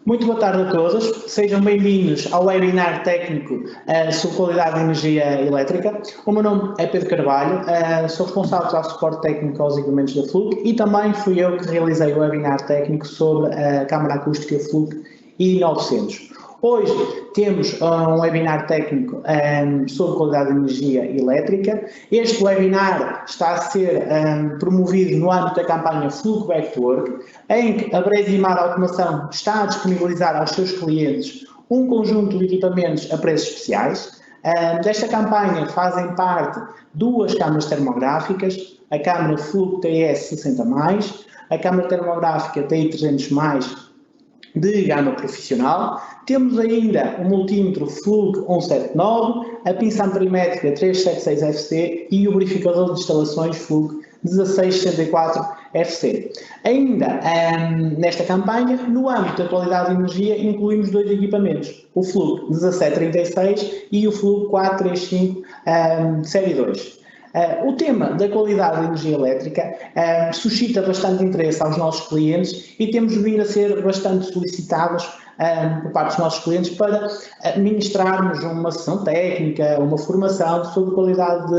Muito boa tarde a todos, sejam bem-vindos ao webinar técnico sobre qualidade de energia elétrica. O meu nome é Pedro Carvalho, sou responsável pelo suporte técnico aos equipamentos da Fluke e também fui eu que realizei o webinar técnico sobre a câmara acústica Fluke i900. Hoje temos um webinar técnico sobre qualidade de energia elétrica. Este webinar está a ser promovido no âmbito da campanha Fluke Back to Work, em que a Bresimar Automação está a disponibilizar aos seus clientes um conjunto de equipamentos a preços especiais. Desta campanha fazem parte duas câmaras termográficas, a câmara Fluke TS60+, a câmara termográfica TI300+, de gama profissional. Temos ainda o multímetro Fluke 179, a pinça amperimétrica 376FC e o verificador de instalações Fluke 1664FC. Ainda nesta campanha, no âmbito da qualidade de energia, incluímos dois equipamentos, o Fluke 1736 e o Fluke 435 Série 2. O tema da qualidade de energia elétrica suscita bastante interesse aos nossos clientes e temos vindo a ser bastante solicitados por parte dos nossos clientes para ministrarmos uma sessão técnica, uma formação sobre qualidade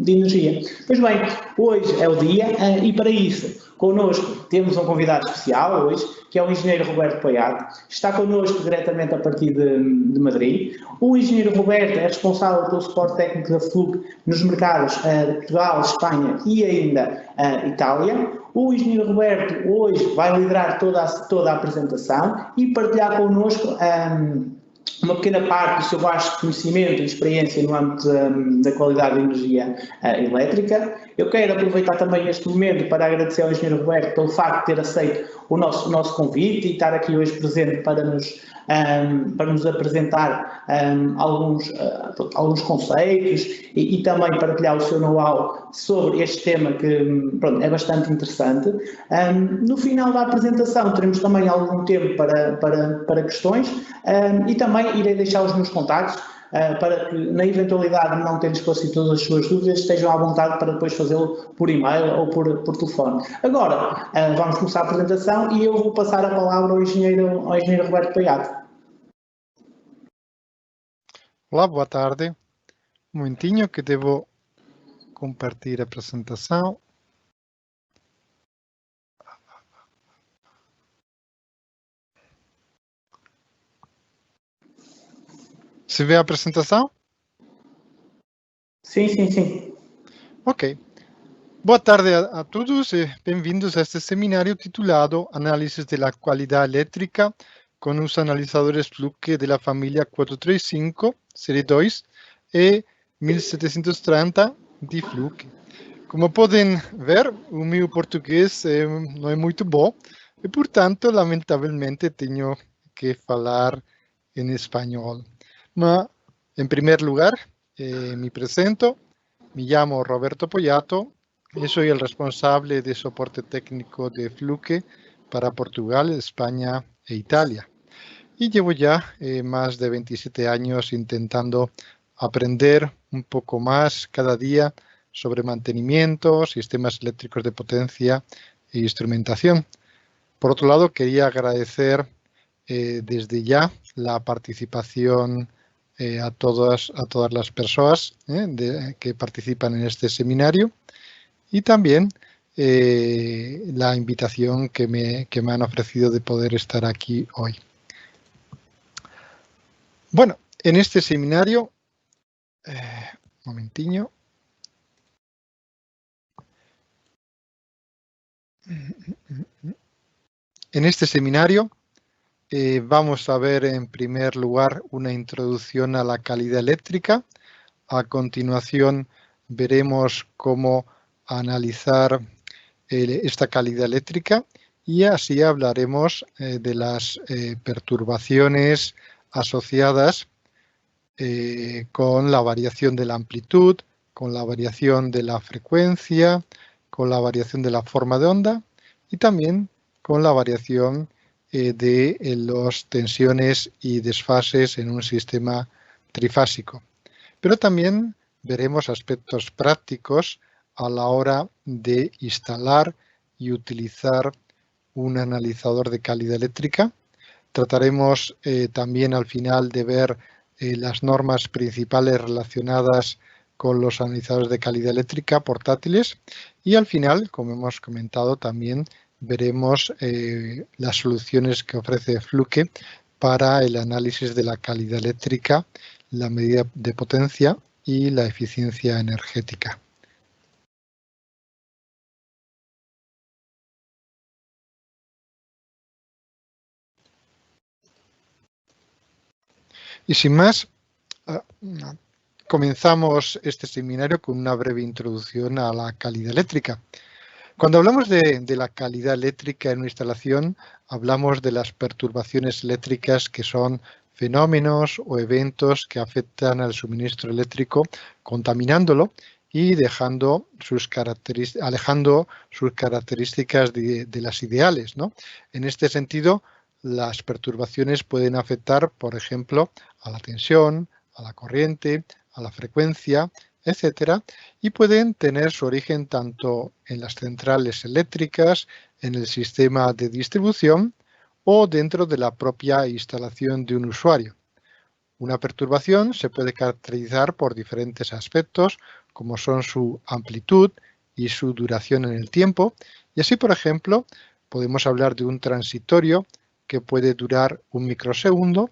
de energia. Pois bem, hoje é o dia e para isso connosco temos um convidado especial hoje, que é o engenheiro Roberto Poiato. Está connosco diretamente a partir de Madrid. O engenheiro Roberto é responsável pelo suporte técnico da Fluke nos mercados de Portugal, Espanha e ainda Itália. O engenheiro Roberto hoje vai liderar toda a apresentação e partilhar connosco uma pequena parte do seu vasto conhecimento e experiência no âmbito da qualidade de energia elétrica. Eu quero aproveitar também este momento para agradecer ao engenheiro Roberto pelo facto de ter aceito o nosso convite e estar aqui hoje presente para nos apresentar alguns conceitos e também partilhar o seu know-how sobre este tema que é bastante interessante. No final da apresentação teremos também algum tempo para questões e também irei deixar os meus contactos para que, na eventualidade de não terem esclarecido todas as suas dúvidas, estejam à vontade para depois fazê-lo por e-mail ou por telefone. Agora, vamos começar a apresentação e eu vou passar a palavra ao engenheiro Roberto Poiato. Olá, boa tarde. Um momentinho que devo compartilhar a apresentação. Se vê a apresentação? Sim. Ok. Boa tarde a todos e bem-vindos a este seminário titulado Análisis de la Calidad Eléctrica con los analizadores Fluke de la familia 435, Série 2 e 1730 de Fluke. Como podem ver, o meu português não é muito bom e, portanto, lamentavelmente, tenho que falar em espanhol. Mas, en primer lugar, me presento, me llamo Roberto Poiato y soy el responsable de soporte técnico de Fluke para Portugal, España e Italia. Y llevo ya más de 27 años intentando aprender un poco más cada día sobre mantenimiento, sistemas eléctricos de potencia e instrumentación. Por otro lado, quería agradecer desde ya la participación a todas las personas que participan en este seminario y también la invitación que me han ofrecido de poder estar aquí hoy. Bueno, en este seminario, momentiño. En este seminario vamos a ver en primer lugar una introducción a la calidad eléctrica. A continuación veremos cómo analizar esta calidad eléctrica y así hablaremos de las perturbaciones asociadas con la variación de la amplitud, con la variación de la frecuencia, con la variación de la forma de onda y también con la variación de las tensiones y desfases en un sistema trifásico. Pero también veremos aspectos prácticos a la hora de instalar y utilizar un analizador de calidad eléctrica, Trataremos también al final de ver las normas principales relacionadas con los analizadores de calidad eléctrica portátiles y al final, como hemos comentado, también veremos las soluciones que ofrece Fluke para el análisis de la calidad eléctrica, la medida de potencia y la eficiencia energética. Y sin más, comenzamos este seminario con una breve introducción a la calidad eléctrica. Cuando hablamos de la calidad eléctrica en una instalación, hablamos de las perturbaciones eléctricas que son fenómenos o eventos que afectan al suministro eléctrico, contaminándolo y alejando sus características de las ideales, ¿no? En este sentido, las perturbaciones pueden afectar, por ejemplo, a la tensión, a la corriente, a la frecuencia, etcétera, y pueden tener su origen tanto en las centrales eléctricas, en el sistema de distribución o dentro de la propia instalación de un usuario. Una perturbación se puede caracterizar por diferentes aspectos, como son su amplitud y su duración en el tiempo, y así, por ejemplo, podemos hablar de un transitorio que puede durar un microsegundo,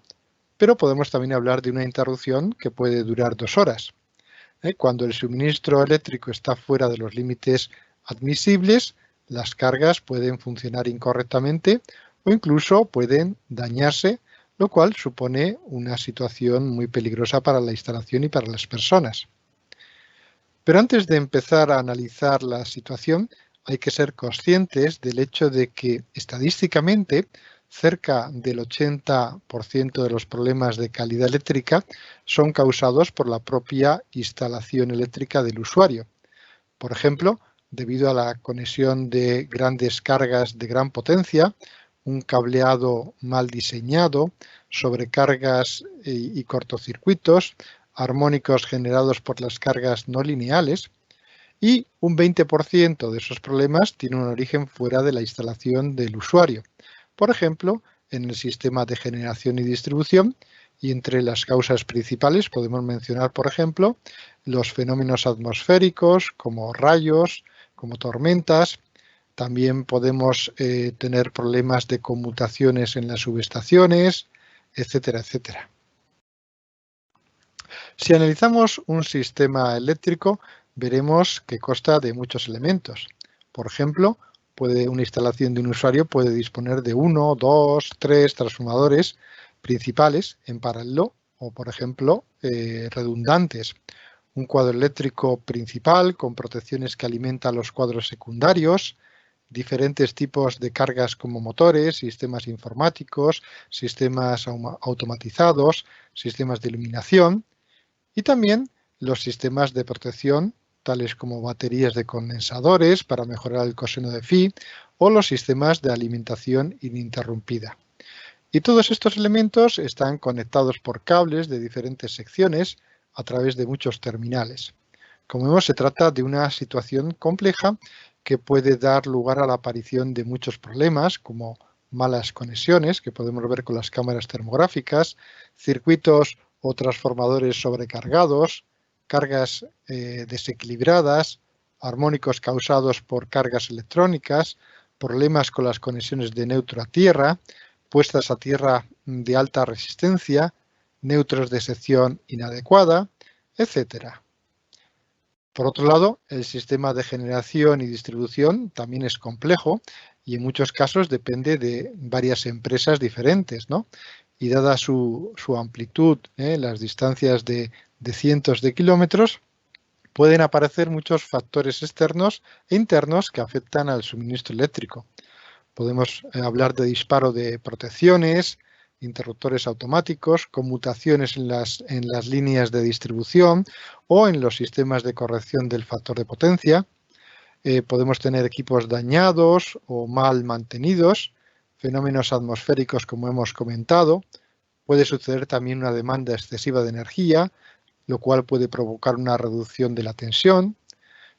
pero podemos también hablar de una interrupción que puede durar 2 horas. Cuando el suministro eléctrico está fuera de los límites admisibles, las cargas pueden funcionar incorrectamente o incluso pueden dañarse, lo cual supone una situación muy peligrosa para la instalación y para las personas. Pero antes de empezar a analizar la situación, hay que ser conscientes del hecho de que estadísticamente cerca del 80% de los problemas de calidad eléctrica son causados por la propia instalación eléctrica del usuario. Por ejemplo, debido a la conexión de grandes cargas de gran potencia, un cableado mal diseñado, sobrecargas y cortocircuitos, armónicos generados por las cargas no lineales, y un 20% de esos problemas tienen un origen fuera de la instalación del usuario. Por ejemplo, en el sistema de generación y distribución, y entre las causas principales podemos mencionar, por ejemplo, los fenómenos atmosféricos como rayos, como tormentas. También podemos tener problemas de conmutaciones en las subestaciones, etcétera, etcétera. Si analizamos un sistema eléctrico, veremos que consta de muchos elementos. Por ejemplo, una instalación de un usuario puede disponer de 1, 2, 3 transformadores principales en paralelo o, por ejemplo, redundantes. Un cuadro eléctrico principal con protecciones que alimentan los cuadros secundarios, diferentes tipos de cargas como motores, sistemas informáticos, sistemas automatizados, sistemas de iluminación y también los sistemas de protección tales como baterías de condensadores para mejorar el coseno de phi o los sistemas de alimentación ininterrumpida. Y todos estos elementos están conectados por cables de diferentes secciones a través de muchos terminales. Como vemos, se trata de una situación compleja que puede dar lugar a la aparición de muchos problemas como malas conexiones, que podemos ver con las cámaras termográficas, circuitos o transformadores sobrecargados, cargas desequilibradas, armónicos causados por cargas electrónicas, problemas con las conexiones de neutro a tierra, puestas a tierra de alta resistencia, neutros de sección inadecuada, etc. Por otro lado, el sistema de generación y distribución también es complejo y en muchos casos depende de varias empresas diferentes, ¿no? Y dada su amplitud, las distancias de cientos de kilómetros, pueden aparecer muchos factores externos e internos que afectan al suministro eléctrico. Podemos hablar de disparo de protecciones, interruptores automáticos, conmutaciones en las líneas de distribución o en los sistemas de corrección del factor de potencia. Podemos tener equipos dañados o mal mantenidos, fenómenos atmosféricos como hemos comentado. Puede suceder también una demanda excesiva de energía, lo cual puede provocar una reducción de la tensión.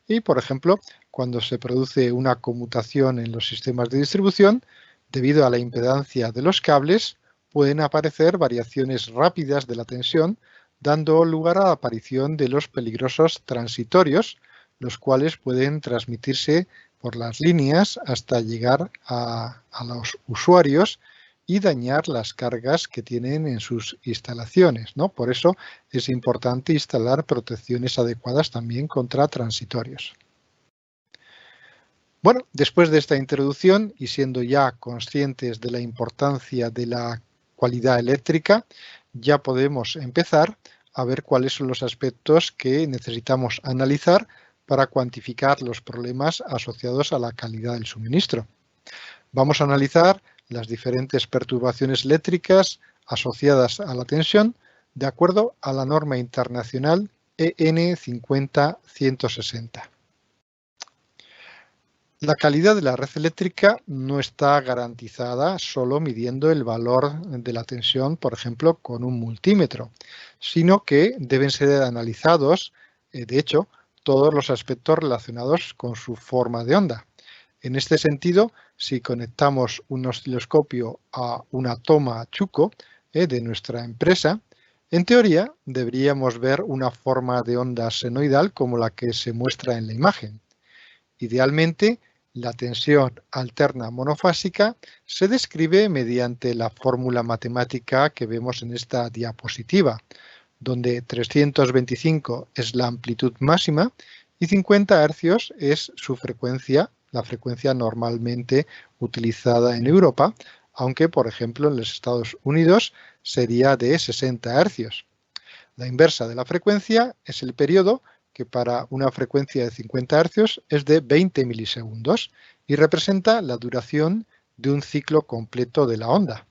Y, por ejemplo, cuando se produce una conmutación en los sistemas de distribución, debido a la impedancia de los cables, pueden aparecer variaciones rápidas de la tensión, dando lugar a la aparición de los peligrosos transitorios, los cuales pueden transmitirse por las líneas hasta llegar a los usuarios y dañar las cargas que tienen en sus instalaciones, ¿no? Por eso es importante instalar protecciones adecuadas también contra transitorios. Bueno, después de esta introducción y siendo ya conscientes de la importancia de la cualidad eléctrica, ya podemos empezar a ver cuáles son los aspectos que necesitamos analizar para cuantificar los problemas asociados a la calidad del suministro. Vamos a analizar las diferentes perturbaciones eléctricas asociadas a la tensión de acuerdo a la norma internacional EN 50160. La calidad de la red eléctrica no está garantizada solo midiendo el valor de la tensión, por ejemplo, con un multímetro, sino que deben ser analizados, de hecho, todos los aspectos relacionados con su forma de onda. En este sentido, si conectamos un osciloscopio a una toma Chuco de nuestra empresa, en teoría deberíamos ver una forma de onda senoidal como la que se muestra en la imagen. Idealmente, la tensión alterna monofásica se describe mediante la fórmula matemática que vemos en esta diapositiva, donde 325 es la amplitud máxima y 50 Hz es su frecuencia, la frecuencia normalmente utilizada en Europa, aunque, por ejemplo, en los Estados Unidos sería de 60 Hz. La inversa de la frecuencia es el periodo, que para una frecuencia de 50 Hz es de 20 milisegundos y representa la duración de un ciclo completo de la onda.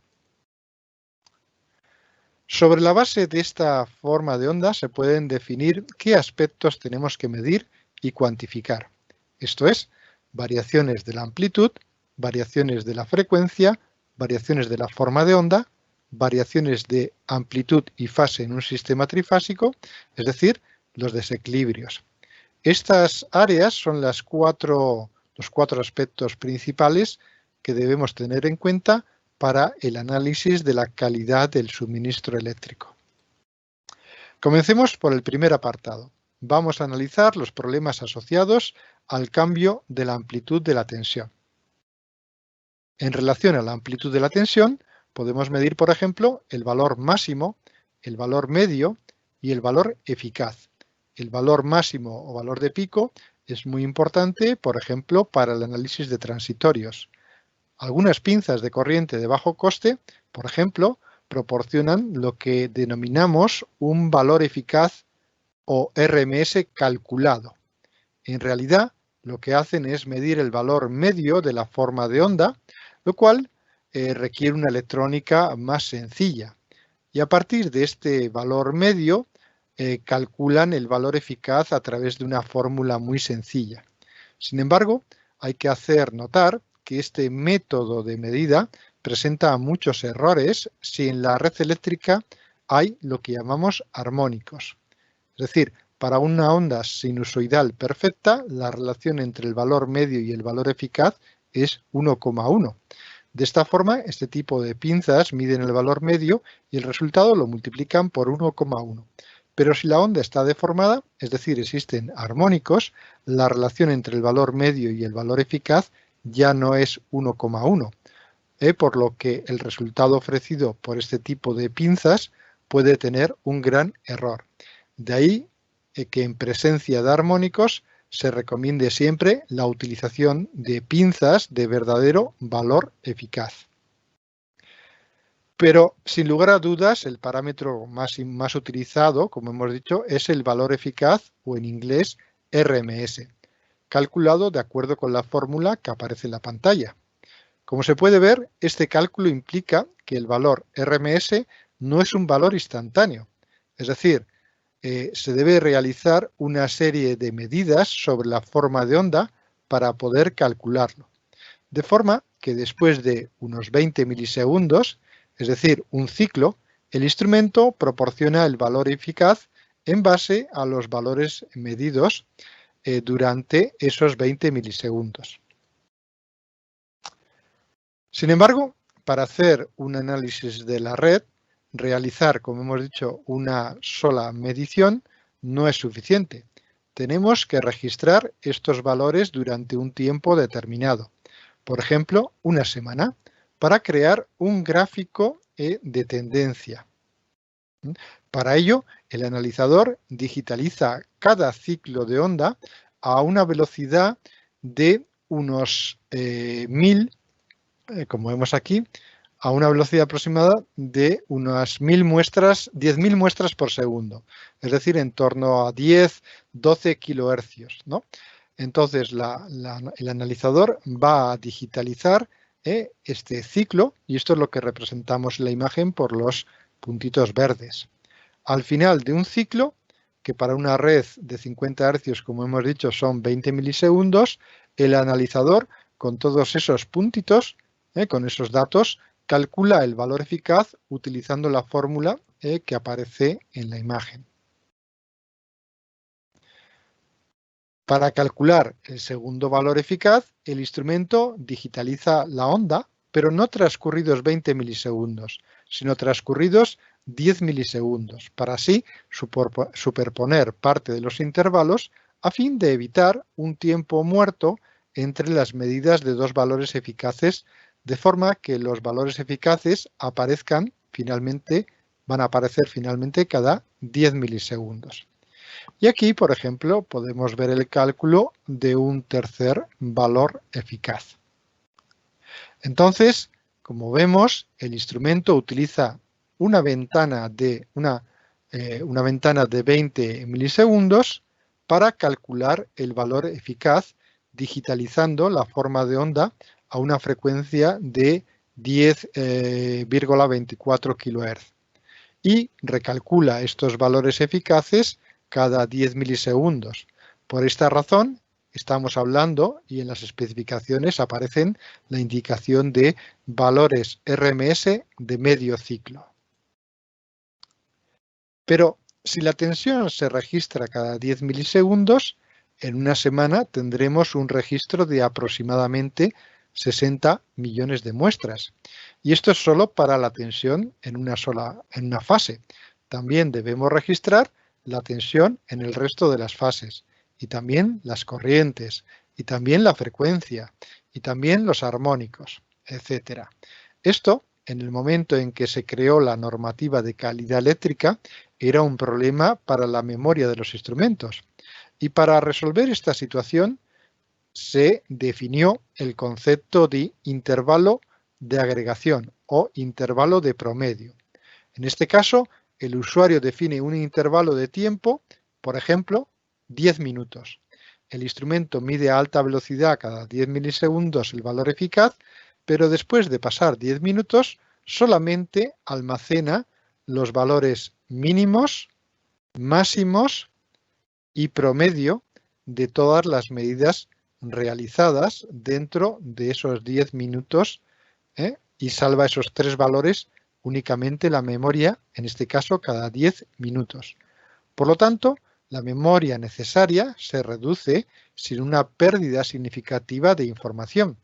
Sobre la base de esta forma de onda se pueden definir qué aspectos tenemos que medir y cuantificar. Esto es, variaciones de la amplitud, variaciones de la frecuencia, variaciones de la forma de onda, variaciones de amplitud y fase en un sistema trifásico, es decir, los desequilibrios. Estas áreas son los cuatro aspectos principales que debemos tener en cuenta para el análisis de la calidad del suministro eléctrico. Comencemos por el primer apartado. Vamos a analizar los problemas asociados al cambio de la amplitud de la tensión. En relación a la amplitud de la tensión, podemos medir, por ejemplo, el valor máximo, el valor medio y el valor eficaz. El valor máximo o valor de pico es muy importante, por ejemplo, para el análisis de transitorios. Algunas pinzas de corriente de bajo coste, por ejemplo, proporcionan lo que denominamos un valor eficaz o RMS calculado. En realidad, lo que hacen es medir el valor medio de la forma de onda, lo cual requiere una electrónica más sencilla. Y a partir de este valor medio, calculan el valor eficaz a través de una fórmula muy sencilla. Sin embargo, hay que hacer notar que este método de medida presenta muchos errores si en la red eléctrica hay lo que llamamos armónicos. Es decir, para una onda sinusoidal perfecta, la relación entre el valor medio y el valor eficaz es 1,1. De esta forma, este tipo de pinzas miden el valor medio y el resultado lo multiplican por 1,1. Pero si la onda está deformada, es decir, existen armónicos, la relación entre el valor medio y el valor eficaz ya no es 1,1, por lo que el resultado ofrecido por este tipo de pinzas puede tener un gran error. De ahí que en presencia de armónicos se recomiende siempre la utilización de pinzas de verdadero valor eficaz. Pero, sin lugar a dudas, el parámetro más utilizado, como hemos dicho, es el valor eficaz, o en inglés RMS, calculado de acuerdo con la fórmula que aparece en la pantalla. Como se puede ver, este cálculo implica que el valor RMS no es un valor instantáneo, es decir, se debe realizar una serie de medidas sobre la forma de onda para poder calcularlo. De forma que después de unos 20 milisegundos, es decir, un ciclo, el instrumento proporciona el valor eficaz en base a los valores medidos durante esos 20 milisegundos. Sin embargo, para hacer un análisis de la red, realizar, como hemos dicho, una sola medición no es suficiente. Tenemos que registrar estos valores durante un tiempo determinado, por ejemplo, una semana, para crear un gráfico de tendencia. Para ello, el analizador digitaliza cada ciclo de onda a una velocidad de unos 1000, como vemos aquí, a una velocidad aproximada de unas 10.000 muestras por segundo, es decir, en torno a 10-12 kilohercios, ¿no? Entonces, el analizador va a digitalizar este ciclo, y esto es lo que representamos en la imagen por los puntitos verdes. Al final de un ciclo, que para una red de 50 Hz, como hemos dicho, son 20 milisegundos, el analizador, con todos esos puntitos, con esos datos, calcula el valor eficaz utilizando la fórmula que aparece en la imagen. Para calcular el segundo valor eficaz, el instrumento digitaliza la onda, pero no transcurridos 20 milisegundos, sino transcurridos 10 milisegundos, para así superponer parte de los intervalos a fin de evitar un tiempo muerto entre las medidas de dos valores eficaces, de forma que los valores eficaces van a aparecer finalmente cada 10 milisegundos. Y aquí, por ejemplo, podemos ver el cálculo de un tercer valor eficaz. Entonces, como vemos, el instrumento utiliza una ventana de 20 milisegundos para calcular el valor eficaz, digitalizando la forma de onda a una frecuencia de 10,24 kHz. Y recalcula estos valores eficaces cada 10 milisegundos. Por esta razón, estamos hablando, y en las especificaciones aparecen la indicación de valores RMS de medio ciclo. Pero si la tensión se registra cada 10 milisegundos, en una semana tendremos un registro de aproximadamente 60 millones de muestras. Y esto es solo para la tensión en una fase. También debemos registrar la tensión en el resto de las fases, y también las corrientes, y también la frecuencia, y también los armónicos, etc. Esto, en el momento en que se creó la normativa de calidad eléctrica, era un problema para la memoria de los instrumentos. Y para resolver esta situación, se definió el concepto de intervalo de agregación o intervalo de promedio. En este caso, el usuario define un intervalo de tiempo, por ejemplo, 10 minutos. El instrumento mide a alta velocidad cada 10 milisegundos el valor eficaz, pero después de pasar 10 minutos solamente almacena los valores mínimos, máximos y promedio de todas las medidas realizadas dentro de esos 10 minutos y salva esos tres valores únicamente la memoria, en este caso cada 10 minutos. Por lo tanto, la memoria necesaria se reduce sin una pérdida significativa de información.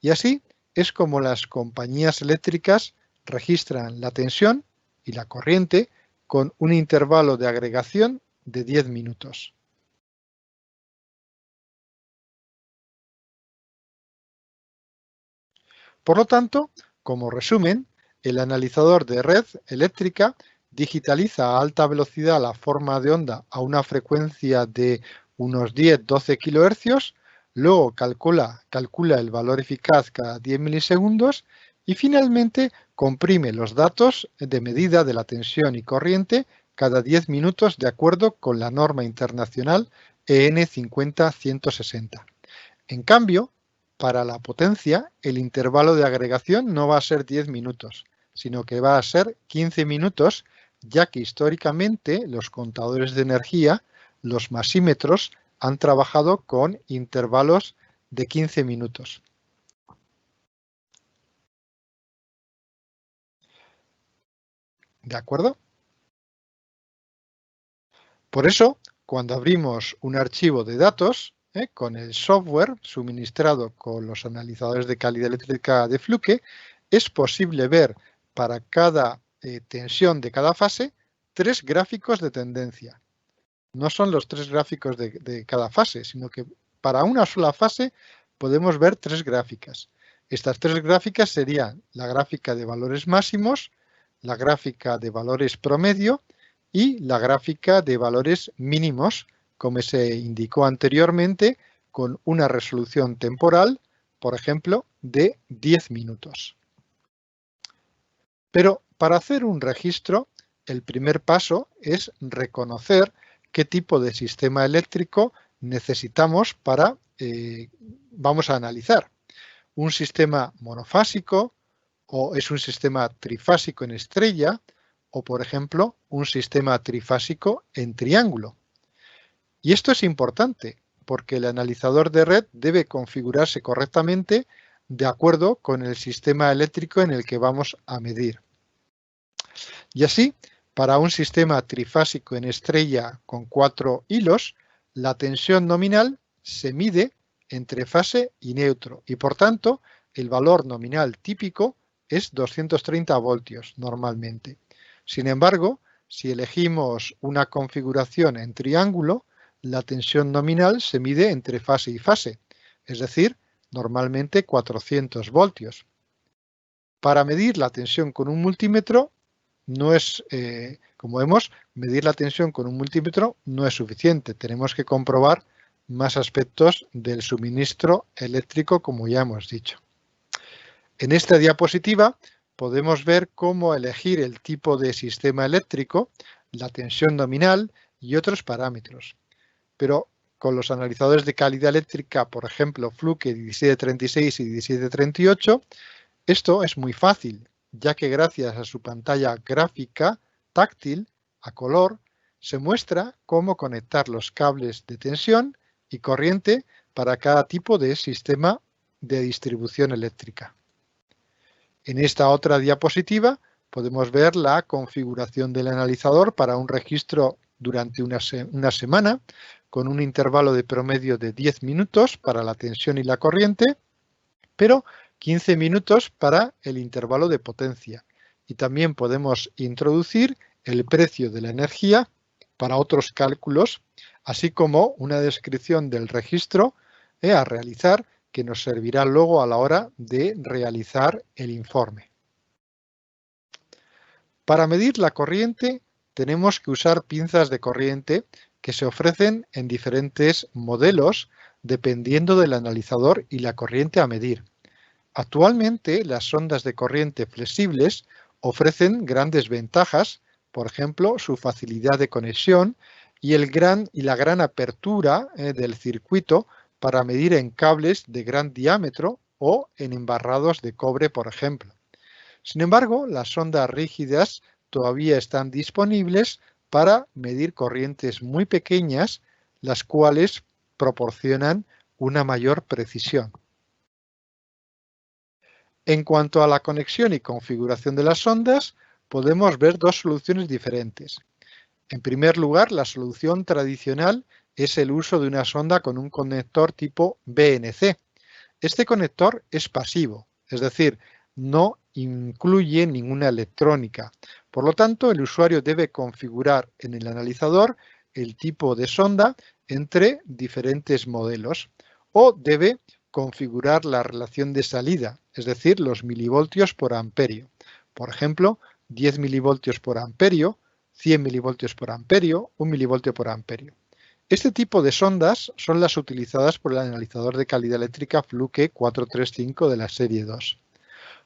Y así es como las compañías eléctricas registran la tensión y la corriente con un intervalo de agregación de 10 minutos. Por lo tanto, como resumen, el analizador de red eléctrica digitaliza a alta velocidad la forma de onda a una frecuencia de unos 10-12 kHz, luego calcula el valor eficaz cada 10 milisegundos y finalmente comprime los datos de medida de la tensión y corriente cada 10 minutos de acuerdo con la norma internacional EN 50160. En cambio, para la potencia, el intervalo de agregación no va a ser 10 minutos, sino que va a ser 15 minutos, ya que históricamente los contadores de energía, los masímetros, han trabajado con intervalos de 15 minutos. ¿De acuerdo? Por eso, cuando abrimos un archivo de datos, con el software suministrado con los analizadores de calidad eléctrica de Fluke, es posible ver para cada tensión de cada fase 3 gráficos de tendencia. No son los 3 gráficos de cada fase, sino que para una sola fase podemos ver 3 gráficas. Estas 3 gráficas serían la gráfica de valores máximos, la gráfica de valores promedio y la gráfica de valores mínimos, como se indicó anteriormente, con una resolución temporal, por ejemplo, de 10 minutos. Pero para hacer un registro, el primer paso es reconocer qué tipo de sistema eléctrico necesitamos para, vamos a analizar. ¿Un sistema monofásico o es un sistema trifásico en estrella o, por ejemplo, un sistema trifásico en triángulo? Y esto es importante porque el analizador de red debe configurarse correctamente de acuerdo con el sistema eléctrico en el que vamos a medir. Y así, para un sistema trifásico en estrella con 4 hilos, la tensión nominal se mide entre fase y neutro y, por tanto, el valor nominal típico es 230 voltios normalmente. Sin embargo, si elegimos una configuración en triángulo, la tensión nominal se mide entre fase y fase, es decir, normalmente 400 voltios. Para medir la tensión con un multímetro, no es, como vemos, medir la tensión con un multímetro no es suficiente. Tenemos que comprobar más aspectos del suministro eléctrico, como ya hemos dicho. En esta diapositiva podemos ver cómo elegir el tipo de sistema eléctrico, la tensión nominal y otros parámetros. Pero con los analizadores de calidad eléctrica, por ejemplo, Fluke 1736 y 1738, esto es muy fácil, ya que gracias a su pantalla gráfica táctil a color, se muestra cómo conectar los cables de tensión y corriente para cada tipo de sistema de distribución eléctrica. En esta otra diapositiva podemos ver la configuración del analizador para un registro durante una semana, con un intervalo de promedio de 10 minutos para la tensión y la corriente, pero 15 minutos para el intervalo de potencia. Y también podemos introducir el precio de la energía para otros cálculos, así como una descripción del registro a realizar que nos servirá luego a la hora de realizar el informe. Para medir la corriente tenemos que usar pinzas de corriente que se ofrecen en diferentes modelos dependiendo del analizador y la corriente a medir. Actualmente las sondas de corriente flexibles ofrecen grandes ventajas, por ejemplo, su facilidad de conexión y la gran apertura del circuito para medir en cables de gran diámetro o en embarrados de cobre, por ejemplo. Sin embargo, las sondas rígidas todavía están disponibles para medir corrientes muy pequeñas, las cuales proporcionan una mayor precisión. En cuanto a la conexión y configuración de las sondas, podemos ver dos soluciones diferentes. En primer lugar, la solución tradicional es el uso de una sonda con un conector tipo BNC. Este conector es pasivo, es decir, no incluye ninguna electrónica. Por lo tanto, el usuario debe configurar en el analizador el tipo de sonda entre diferentes modelos o debe configurar la relación de salida, es decir, los milivoltios por amperio. Por ejemplo, 10 milivoltios por amperio, 100 milivoltios por amperio, 1 milivoltio por amperio. Este tipo de sondas son las utilizadas por el analizador de calidad eléctrica Fluke 435 de la serie 2.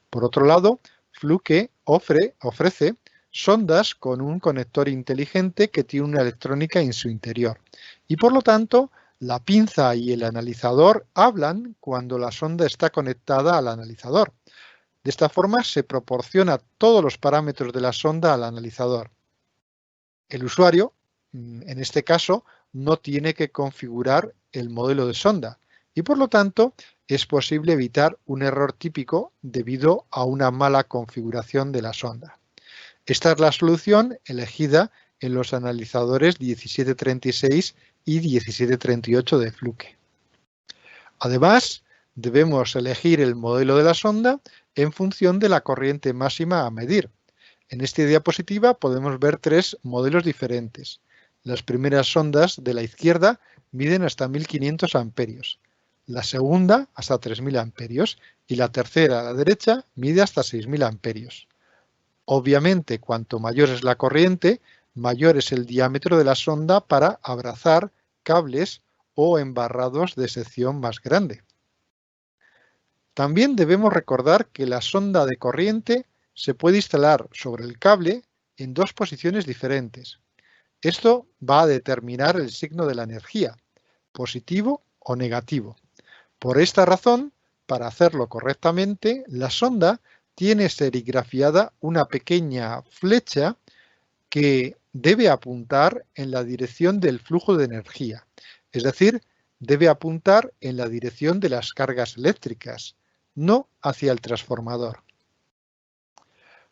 Por otro lado, Fluke ofrece sondas con un conector inteligente que tiene una electrónica en su interior y por lo tanto la pinza y el analizador hablan cuando la sonda está conectada al analizador. De esta forma se proporciona todos los parámetros de la sonda al analizador. El usuario, en este caso, no tiene que configurar el modelo de sonda y por lo tanto es posible evitar un error típico debido a una mala configuración de la sonda. Esta es la solución elegida en los analizadores 1736 y 1738 de Fluke. Además, Debemos elegir el modelo de la sonda en función de la corriente máxima a medir. En esta diapositiva podemos ver tres modelos diferentes. Las primeras sondas de la izquierda miden hasta 1500 amperios, la segunda hasta 3000 amperios y la tercera a la derecha mide hasta 6000 amperios. Obviamente, cuanto mayor es la corriente, mayor es el diámetro de la sonda para abrazar cables o embarrados de sección más grande. También debemos recordar que la sonda de corriente se puede instalar sobre el cable en dos posiciones diferentes. Esto va a determinar el signo de la energía, positivo o negativo. Por esta razón, para hacerlo correctamente, la sonda tiene serigrafiada una pequeña flecha que debe apuntar en la dirección del flujo de energía, es decir, debe apuntar en la dirección de las cargas eléctricas, no hacia el transformador.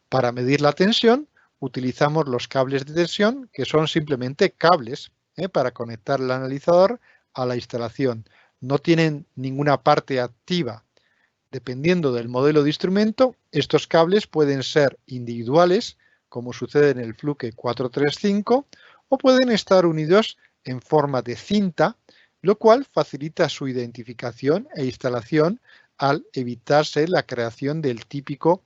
Para medir la tensión, utilizamos los cables de tensión, que son simplemente cables para conectar el analizador a la instalación. No tienen ninguna parte activa. Dependiendo del modelo de instrumento, estos cables pueden ser individuales, como sucede en el Fluke 435, o pueden estar unidos en forma de cinta, lo cual facilita su identificación e instalación al evitarse la creación del típico,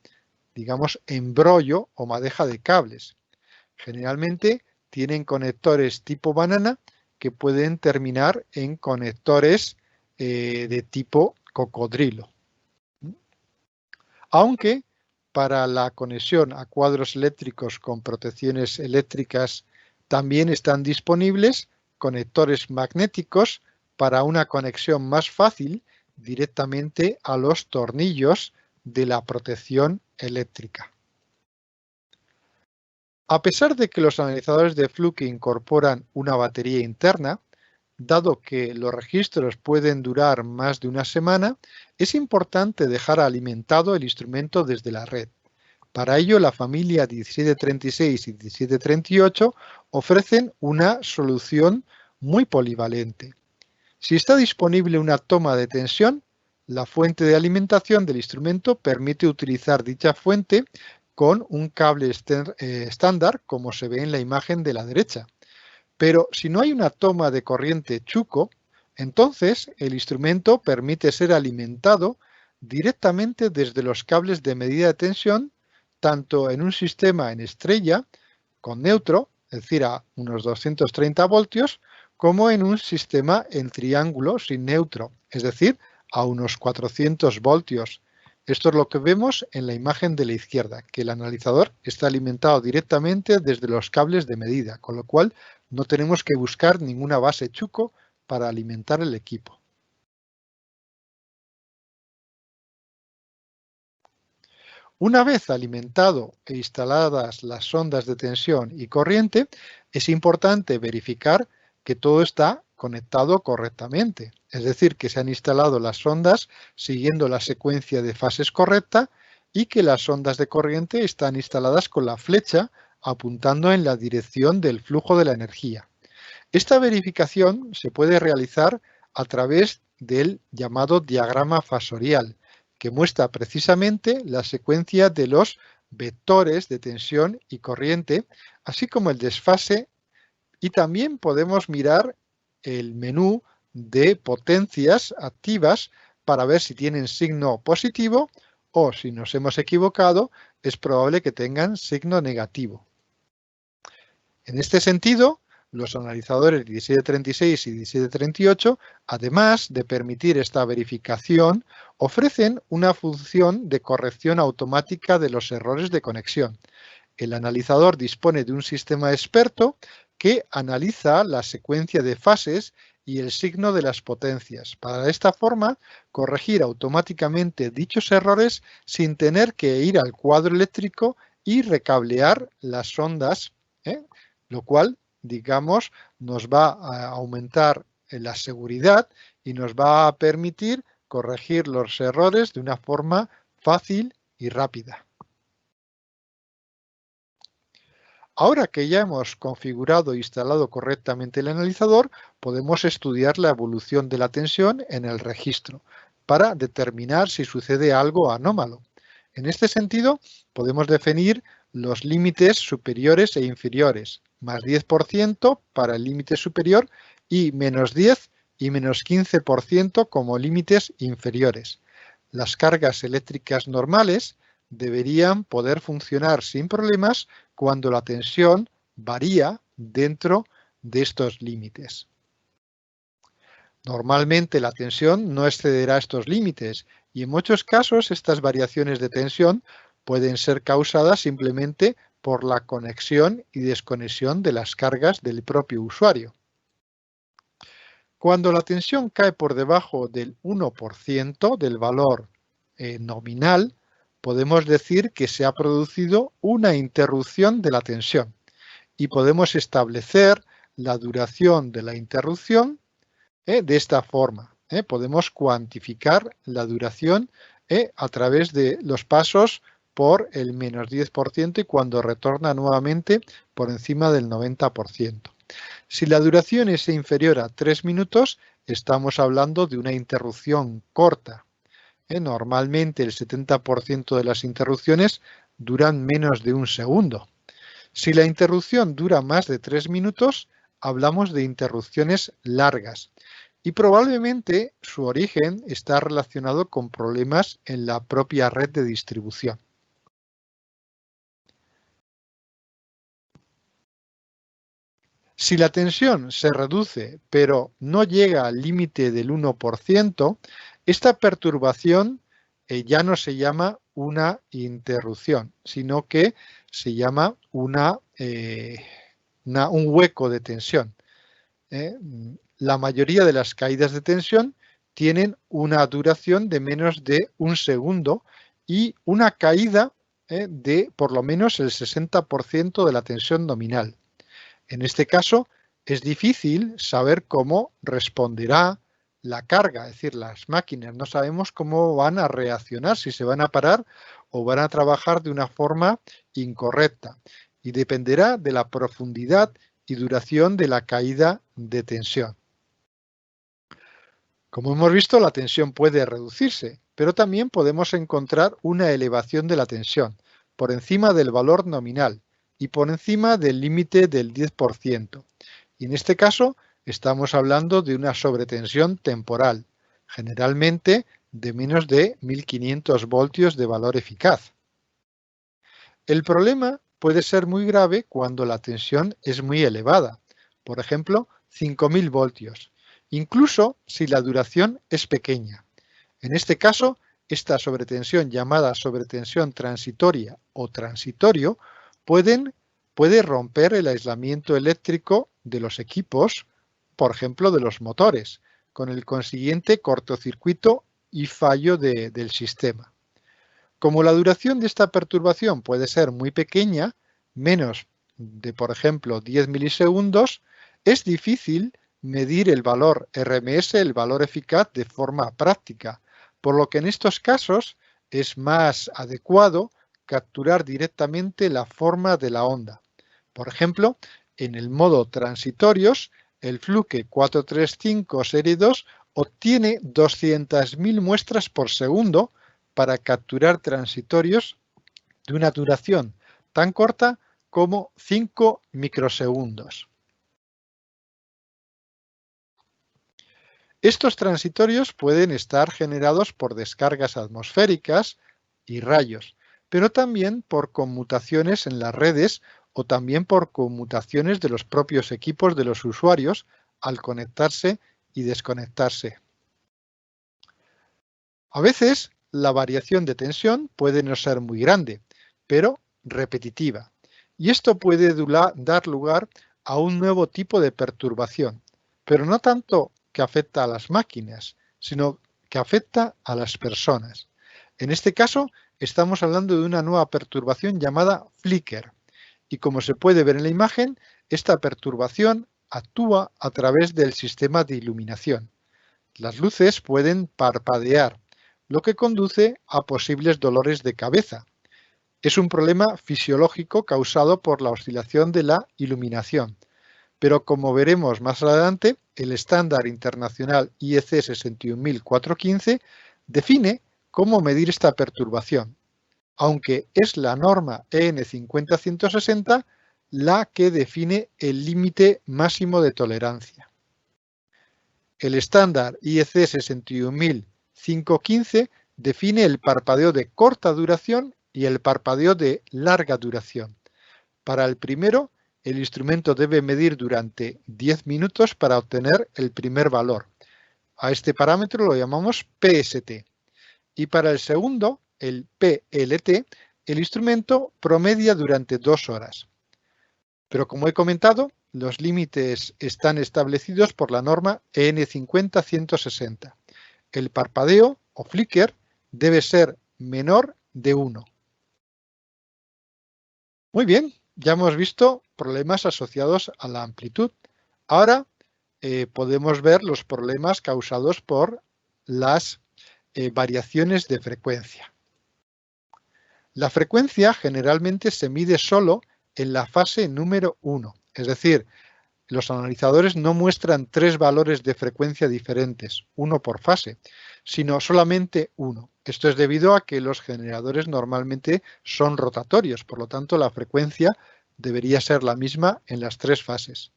digamos, embrollo o madeja de cables. Generalmente tienen conectores tipo banana que pueden terminar en conectores de tipo cocodrilo. Aunque para la conexión a cuadros eléctricos con protecciones eléctricas también están disponibles conectores magnéticos para una conexión más fácil directamente a los tornillos de la protección eléctrica. A pesar de que los analizadores de Fluke incorporan una batería interna, dado que los registros pueden durar más de una semana, es importante dejar alimentado el instrumento desde la red. Para ello, la familia 1736 y 1738 ofrecen una solución muy polivalente. Si está disponible una toma de tensión, la fuente de alimentación del instrumento permite utilizar dicha fuente con un cable estándar, como se ve en la imagen de la derecha. Pero si no hay una toma de corriente Chuco, entonces el instrumento permite ser alimentado directamente desde los cables de medida de tensión, tanto en un sistema en estrella con neutro, es decir, a unos 230 voltios, como en un sistema en triángulo sin neutro, es decir, a unos 400 voltios. Esto es lo que vemos en la imagen de la izquierda, que el analizador está alimentado directamente desde los cables de medida, con lo cual no tenemos que buscar ninguna base Chuco para alimentar el equipo. Una vez alimentado e instaladas las sondas de tensión y corriente, es importante verificar que todo está conectado correctamente, es decir, que se han instalado las sondas siguiendo la secuencia de fases correcta y que las sondas de corriente están instaladas con la flecha apuntando en la dirección del flujo de la energía. Esta verificación se puede realizar a través del llamado diagrama fasorial, que muestra precisamente la secuencia de los vectores de tensión y corriente, así como el desfase, y también podemos mirar el menú de potencias activas para ver si tienen signo positivo o, si nos hemos equivocado, es probable que tengan signo negativo. En este sentido, los analizadores 1736 y 1738, además de permitir esta verificación, ofrecen una función de corrección automática de los errores de conexión. El analizador dispone de un sistema experto que analiza la secuencia de fases y el signo de las potencias, para de esta forma corregir automáticamente dichos errores sin tener que ir al cuadro eléctrico y recablear las sondas, lo cual, digamos, nos va a aumentar la seguridad y nos va a permitir corregir los errores de una forma fácil y rápida. Ahora que ya hemos configurado e instalado correctamente el analizador, podemos estudiar la evolución de la tensión en el registro. para determinar si sucede algo anómalo. En este sentido, podemos definir los límites superiores e inferiores, más 10% para el límite superior y menos 10 y menos 15% como límites inferiores. Las cargas eléctricas normales deberían poder funcionar sin problemas cuando la tensión varía dentro de estos límites. Normalmente la tensión no excederá estos límites y en muchos casos estas variaciones de tensión pueden ser causadas simplemente por la conexión y desconexión de las cargas del propio usuario. Cuando la tensión cae por debajo del 1% del valor nominal, podemos decir que se ha producido una interrupción de la tensión y podemos establecer la duración de la interrupción de esta forma. Podemos cuantificar la duración a través de los pasos por el menos 10% y cuando retorna nuevamente por encima del 90%. Si la duración es inferior a 3 minutos, estamos hablando de una interrupción corta. Normalmente el 70% de las interrupciones duran menos de un segundo. Si la interrupción dura más de 3 minutos, hablamos de interrupciones largas y probablemente su origen está relacionado con problemas en la propia red de distribución. Si la tensión se reduce pero no llega al límite del 1%, esta perturbación ya no se llama una interrupción, sino que se llama un hueco de tensión. La mayoría de las caídas de tensión tienen una duración de menos de un segundo y una caída de por lo menos el 60% de la tensión nominal. En este caso, es difícil saber cómo responderá la carga, es decir, las máquinas. No sabemos cómo van a reaccionar, si se van a parar o van a trabajar de una forma incorrecta. Y dependerá de la profundidad y duración de la caída de tensión. Como hemos visto, la tensión puede reducirse, pero también podemos encontrar una elevación de la tensión por encima del valor nominal y por encima del límite del 10%. Y en este caso estamos hablando de una sobretensión temporal, generalmente de menos de 1500 voltios de valor eficaz. El problema puede ser muy grave cuando la tensión es muy elevada, por ejemplo, 5000 voltios, incluso si la duración es pequeña. En este caso, esta sobretensión llamada sobretensión transitoria o transitorio puede romper el aislamiento eléctrico de los equipos, por ejemplo, de los motores, con el consiguiente cortocircuito y fallo del sistema. Como la duración de esta perturbación puede ser muy pequeña, menos de, por ejemplo, 10 milisegundos, es difícil medir el valor RMS, el valor eficaz, de forma práctica, por lo que en estos casos es más adecuado capturar directamente la forma de la onda. Por ejemplo, en el modo transitorios, el Fluke 435 Serie 2 obtiene 200.000 muestras por segundo para capturar transitorios de una duración tan corta como 5 microsegundos. Estos transitorios pueden estar generados por descargas atmosféricas y rayos, pero también por conmutaciones en las redes o también por conmutaciones de los propios equipos de los usuarios al conectarse y desconectarse. A veces la variación de tensión puede no ser muy grande, pero repetitiva, y esto puede dar lugar a un nuevo tipo de perturbación, pero no tanto que afecta a las máquinas, sino que afecta a las personas. En este caso, estamos hablando de una nueva perturbación llamada flicker, y como se puede ver en la imagen, esta perturbación actúa a través del sistema de iluminación. Las luces pueden parpadear, lo que conduce a posibles dolores de cabeza. Es un problema fisiológico causado por la oscilación de la iluminación, pero como veremos más adelante, el estándar internacional IEC 61415 define cómo medir esta perturbación, aunque es la norma EN 50160 la que define el límite máximo de tolerancia. El estándar IEC 61515 define el parpadeo de corta duración y el parpadeo de larga duración. Para el primero, el instrumento debe medir durante 10 minutos para obtener el primer valor. A este parámetro lo llamamos PST. Y para el segundo, el PLT, el instrumento promedia durante 2 horas. Pero como he comentado, los límites están establecidos por la norma EN 50160. El parpadeo o flicker debe ser menor de 1. Muy bien, ya hemos visto problemas asociados a la amplitud. Ahora podemos ver los problemas causados por las variaciones de frecuencia. La frecuencia generalmente se mide solo en la fase número 1, es decir, los analizadores no muestran 3 valores de frecuencia diferentes, uno por fase, sino solamente uno. Esto es debido a que los generadores normalmente son rotatorios, por lo tanto la frecuencia debería ser la misma en las 3 fases.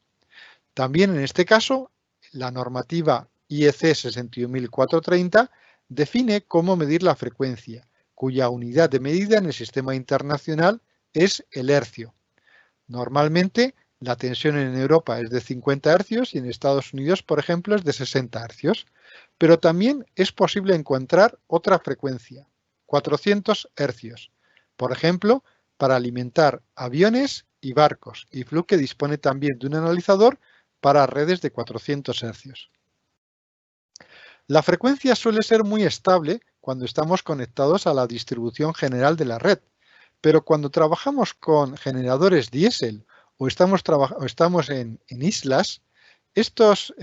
También en este caso, la normativa IEC 61430 define cómo medir la frecuencia, cuya unidad de medida en el sistema internacional es el hercio. Normalmente, la tensión en Europa es de 50 Hz y en Estados Unidos, por ejemplo, es de 60 Hz. Pero también es posible encontrar otra frecuencia, 400 Hz, por ejemplo, para alimentar aviones y barcos, y Fluke dispone también de un analizador para redes de 400 Hz. La frecuencia suele ser muy estable cuando estamos conectados a la distribución general de la red, pero cuando trabajamos con generadores diésel o estamos en islas, estos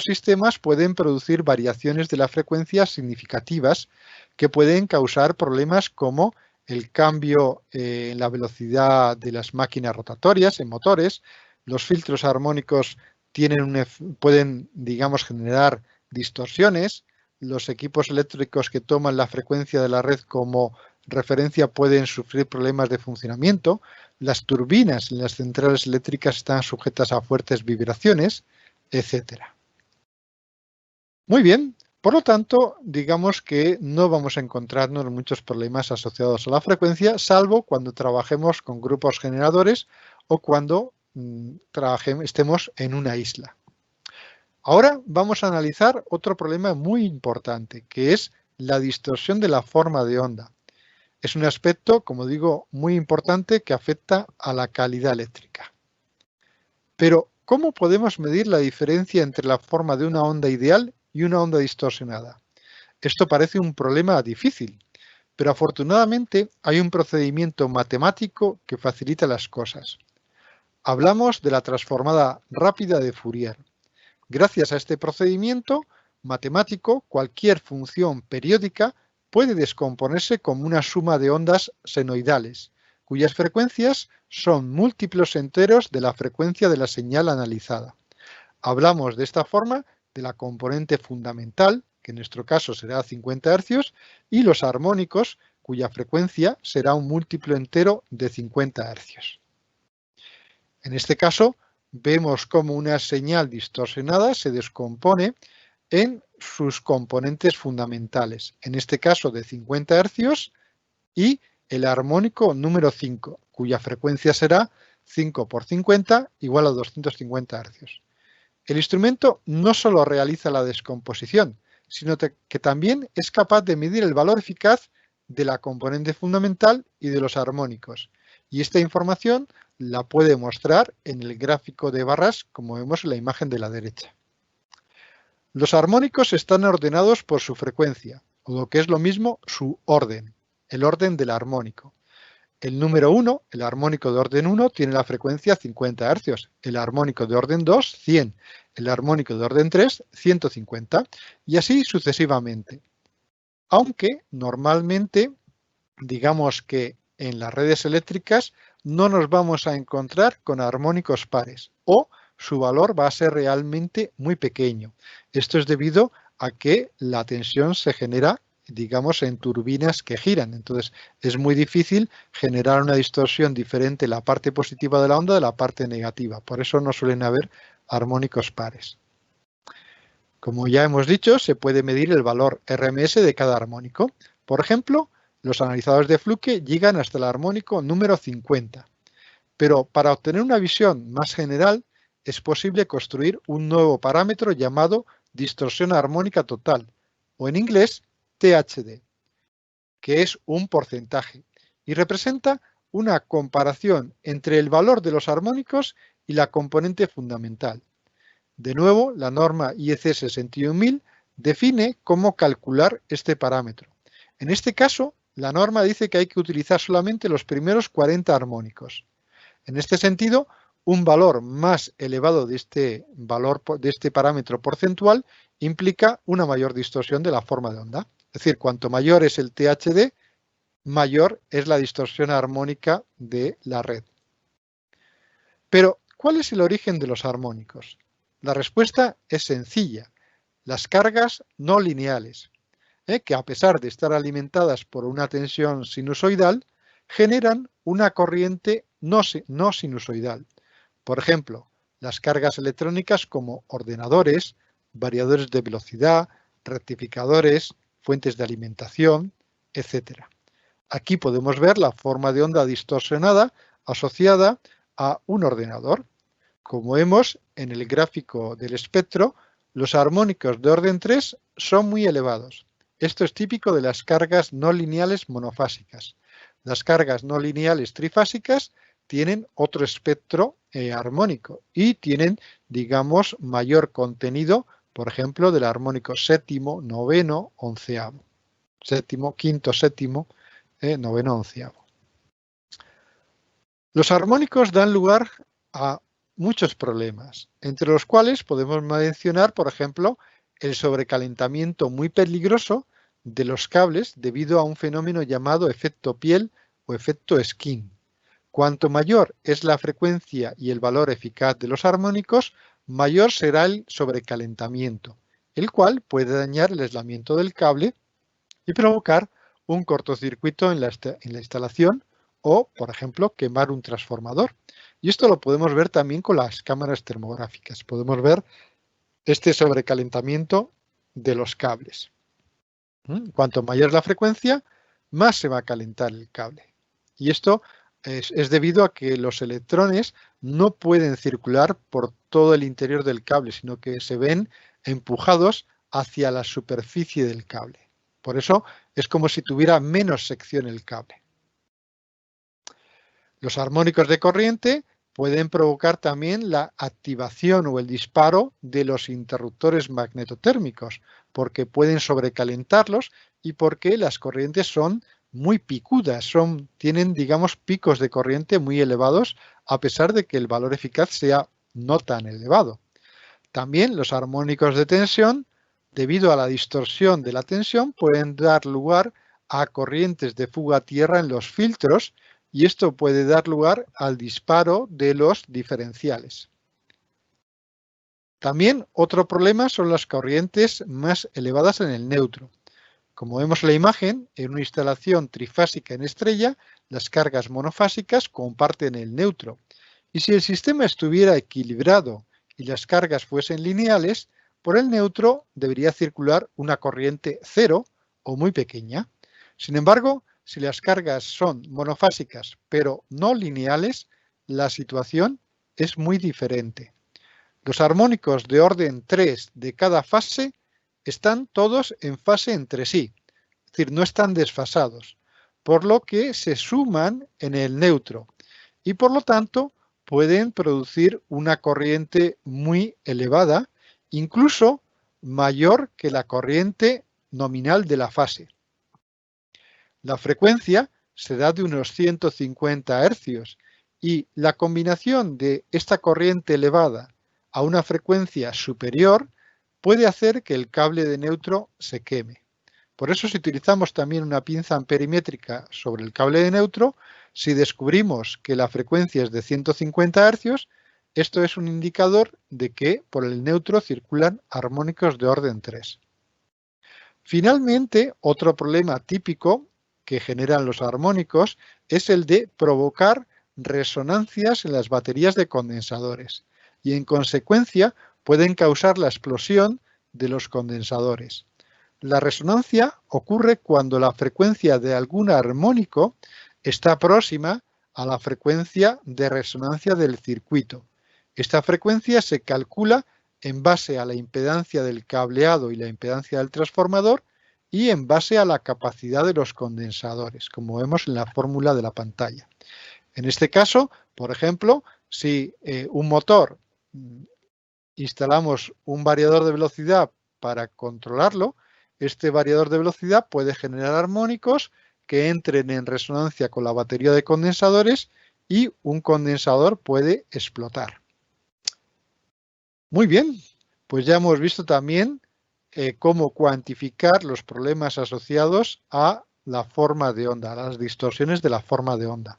sistemas pueden producir variaciones de la frecuencia significativas que pueden causar problemas como el cambio en la velocidad de las máquinas rotatorias en motores. Los filtros armónicos pueden, digamos, generar distorsiones. Los equipos eléctricos que toman la frecuencia de la red como referencia pueden sufrir problemas de funcionamiento. Las turbinas en las centrales eléctricas están sujetas a fuertes vibraciones, etc. Muy bien, por lo tanto, digamos que no vamos a encontrarnos muchos problemas asociados a la frecuencia, salvo cuando trabajemos con grupos generadores o cuando estemos en una isla. Ahora vamos a analizar otro problema muy importante, que es la distorsión de la forma de onda. Es un aspecto, como digo, muy importante que afecta a la calidad eléctrica. Pero, ¿cómo podemos medir la diferencia entre la forma de una onda ideal y una onda distorsionada? Esto parece un problema difícil, pero afortunadamente hay un procedimiento matemático que facilita las cosas. Hablamos de la transformada rápida de Fourier. Gracias a este procedimiento matemático, cualquier función periódica puede descomponerse como una suma de ondas senoidales, cuyas frecuencias son múltiplos enteros de la frecuencia de la señal analizada. Hablamos de esta forma de la componente fundamental, que en nuestro caso será 50 Hz, y los armónicos, cuya frecuencia será un múltiplo entero de 50 Hz. En este caso, vemos cómo una señal distorsionada se descompone en sus componentes fundamentales, en este caso de 50 Hz y el armónico número 5, cuya frecuencia será 5 por 50 igual a 250 Hz. El instrumento no solo realiza la descomposición, sino que también es capaz de medir el valor eficaz de la componente fundamental y de los armónicos. Y esta información la puede mostrar en el gráfico de barras, como vemos en la imagen de la derecha. Los armónicos están ordenados por su frecuencia, o lo que es lo mismo, su orden, el orden del armónico. El número 1, el armónico de orden 1, tiene la frecuencia 50 Hz, el armónico de orden 2, 100, el armónico de orden 3, 150, y así sucesivamente. Aunque normalmente, digamos que en las redes eléctricas no nos vamos a encontrar con armónicos pares, o su valor va a ser realmente muy pequeño. Esto es debido a que la tensión se genera digamos, en turbinas que giran. Entonces, es muy difícil generar una distorsión diferente en la parte positiva de la onda de la parte negativa. Por eso no suelen haber armónicos pares. Como ya hemos dicho, se puede medir el valor RMS de cada armónico. Por ejemplo, los analizadores de Fluke llegan hasta el armónico número 50. Pero para obtener una visión más general, es posible construir un nuevo parámetro llamado distorsión armónica total, o en inglés THD, que es un porcentaje, y representa una comparación entre el valor de los armónicos y la componente fundamental. De nuevo, la norma IEC 61000 define cómo calcular este parámetro. En este caso, la norma dice que hay que utilizar solamente los primeros 40 armónicos. En este sentido, un valor más elevado de este parámetro porcentual implica una mayor distorsión de la forma de onda. Es decir, cuanto mayor es el THD, mayor es la distorsión armónica de la red. Pero, ¿cuál es el origen de los armónicos? La respuesta es sencilla: las cargas no lineales, que a pesar de estar alimentadas por una tensión sinusoidal, generan una corriente no sinusoidal. Por ejemplo, las cargas electrónicas como ordenadores, variadores de velocidad, rectificadores, fuentes de alimentación, etc. Aquí podemos ver la forma de onda distorsionada asociada a un ordenador. Como vemos en el gráfico del espectro, los armónicos de orden 3 son muy elevados. Esto es típico de las cargas no lineales monofásicas. Las cargas no lineales trifásicas tienen otro espectro armónico y tienen, digamos, mayor contenido, por ejemplo, del armónico séptimo, noveno, onceavo. Séptimo, quinto, séptimo, noveno, onceavo. Los armónicos dan lugar a muchos problemas, entre los cuales podemos mencionar, por ejemplo, el sobrecalentamiento muy peligroso de los cables debido a un fenómeno llamado efecto piel o efecto skin. Cuanto mayor es la frecuencia y el valor eficaz de los armónicos, mayor será el sobrecalentamiento, el cual puede dañar el aislamiento del cable y provocar un cortocircuito en la instalación o, por ejemplo, quemar un transformador. Y esto lo podemos ver también con las cámaras termográficas. Podemos ver este sobrecalentamiento de los cables. Cuanto mayor es la frecuencia, más se va a calentar el cable. Y esto es debido a que los electrones no pueden circular por todo el interior del cable, sino que se ven empujados hacia la superficie del cable. Por eso es como si tuviera menos sección el cable. Los armónicos de corriente pueden provocar también la activación o el disparo de los interruptores magnetotérmicos, porque pueden sobrecalentarlos y porque las corrientes son muy picudas, tienen, digamos, picos de corriente muy elevados, a pesar de que el valor eficaz sea no tan elevado. También los armónicos de tensión, debido a la distorsión de la tensión, pueden dar lugar a corrientes de fuga a tierra en los filtros, y esto puede dar lugar al disparo de los diferenciales. También otro problema son las corrientes más elevadas en el neutro. Como vemos en la imagen, en una instalación trifásica en estrella, las cargas monofásicas comparten el neutro. Y si el sistema estuviera equilibrado y las cargas fuesen lineales, por el neutro debería circular una corriente cero o muy pequeña. Sin embargo, si las cargas son monofásicas pero no lineales, la situación es muy diferente. Los armónicos de orden 3 de cada fase están todos en fase entre sí, es decir, no están desfasados, por lo que se suman en el neutro y por lo tanto pueden producir una corriente muy elevada, incluso mayor que la corriente nominal de la fase. La frecuencia será de unos 150 Hz y la combinación de esta corriente elevada a una frecuencia superior puede hacer que el cable de neutro se queme. Por eso, si utilizamos también una pinza amperimétrica sobre el cable de neutro, si descubrimos que la frecuencia es de 150 Hz, esto es un indicador de que por el neutro circulan armónicos de orden 3. Finalmente, otro problema típico que generan los armónicos es el de provocar resonancias en las baterías de condensadores y, en consecuencia, pueden causar la explosión de los condensadores. La resonancia ocurre cuando la frecuencia de algún armónico está próxima a la frecuencia de resonancia del circuito. Esta frecuencia se calcula en base a la impedancia del cableado y la impedancia del transformador y en base a la capacidad de los condensadores, como vemos en la fórmula de la pantalla. En este caso, por ejemplo, si un motor instalamos un variador de velocidad para controlarlo, este variador de velocidad puede generar armónicos que entren en resonancia con la batería de condensadores y un condensador puede explotar. Muy bien, pues ya hemos visto también cómo cuantificar los problemas asociados a la forma de onda, a las distorsiones de la forma de onda.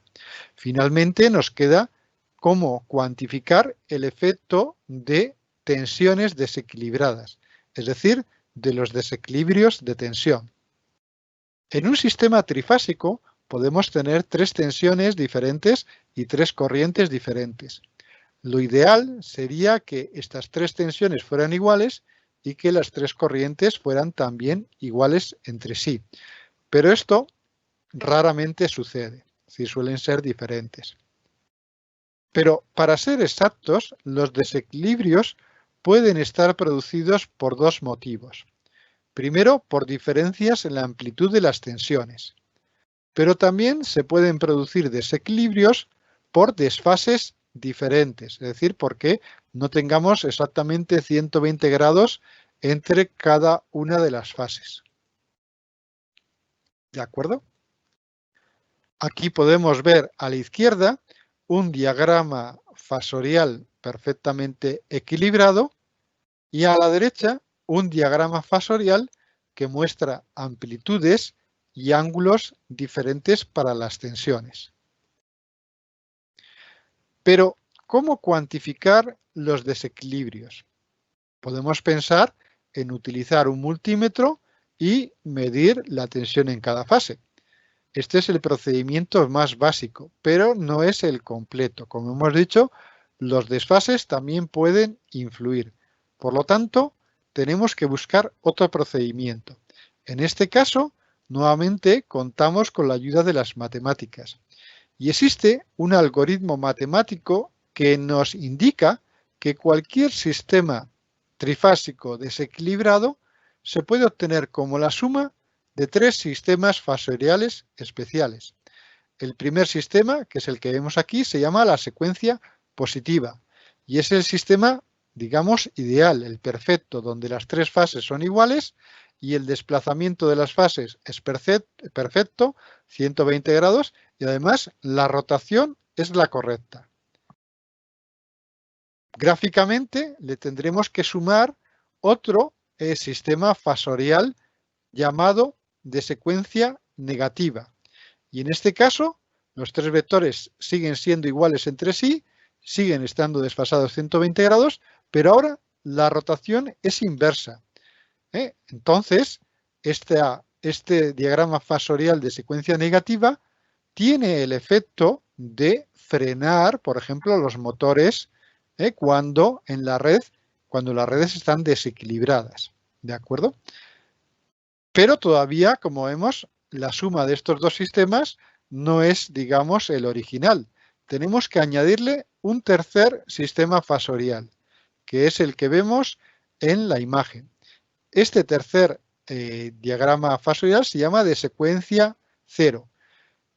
Finalmente nos queda cómo cuantificar el efecto de tensiones desequilibradas, es decir, de los desequilibrios de tensión. En un sistema trifásico podemos tener 3 tensiones diferentes y 3 corrientes diferentes. Lo ideal sería que estas 3 tensiones fueran iguales y que las 3 corrientes fueran también iguales entre sí. Pero esto raramente sucede, si suelen ser diferentes. Pero para ser exactos, los desequilibrios pueden estar producidos por 2 motivos. Primero, por diferencias en la amplitud de las tensiones. Pero también se pueden producir desequilibrios por desfases diferentes, es decir, porque no tengamos exactamente 120 grados entre cada una de las fases. ¿De acuerdo? Aquí podemos ver a la izquierda un diagrama fasorial perfectamente equilibrado y a la derecha un diagrama fasorial que muestra amplitudes y ángulos diferentes para las tensiones. Pero, ¿cómo cuantificar los desequilibrios? Podemos pensar en utilizar un multímetro y medir la tensión en cada fase. Este es el procedimiento más básico, pero no es el completo. Como hemos dicho, los desfases también pueden influir. Por lo tanto, tenemos que buscar otro procedimiento. En este caso, nuevamente contamos con la ayuda de las matemáticas. Y existe un algoritmo matemático que nos indica que cualquier sistema trifásico desequilibrado se puede obtener como la suma de 3 sistemas fasoriales especiales. El primer sistema, que es el que vemos aquí, se llama la secuencia positiva y es el sistema, digamos, ideal, el perfecto, donde las 3 fases son iguales y el desplazamiento de las fases es perfecto, 120 grados, y además la rotación es la correcta. Gráficamente le tendremos que sumar otro sistema fasorial llamado de secuencia negativa. Y en este caso, los 3 vectores siguen siendo iguales entre sí, siguen estando desfasados 120 grados, pero ahora la rotación es inversa. Entonces, este diagrama fasorial de secuencia negativa tiene el efecto de frenar, por ejemplo, los motores cuando las redes están desequilibradas. ¿De acuerdo? Pero todavía, como vemos, la suma de estos 2 sistemas no es, digamos, el original. Tenemos que añadirle un tercer sistema fasorial, que es el que vemos en la imagen. Este tercer diagrama fasorial se llama de secuencia cero.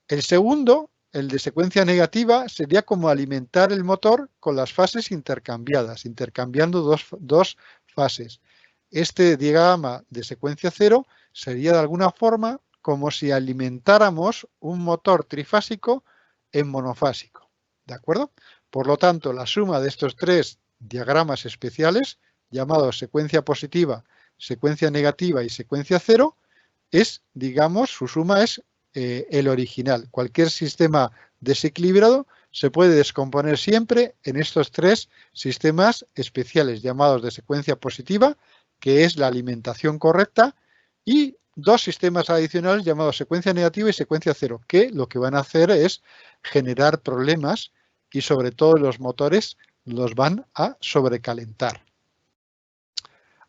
El segundo, el de secuencia negativa, sería como alimentar el motor con las fases intercambiadas, intercambiando dos fases. Este diagrama de secuencia cero sería de alguna forma como si alimentáramos un motor trifásico en monofásico. ¿De acuerdo? Por lo tanto, la suma de estos 3 diagramas especiales, llamados secuencia positiva, secuencia negativa y secuencia cero, es, digamos, su suma es el original. Cualquier sistema desequilibrado se puede descomponer siempre en estos 3 sistemas especiales llamados de secuencia positiva, que es la alimentación correcta, y dos sistemas adicionales llamados secuencia negativa y secuencia cero, que lo que van a hacer es generar problemas y sobre todo los motores los van a sobrecalentar.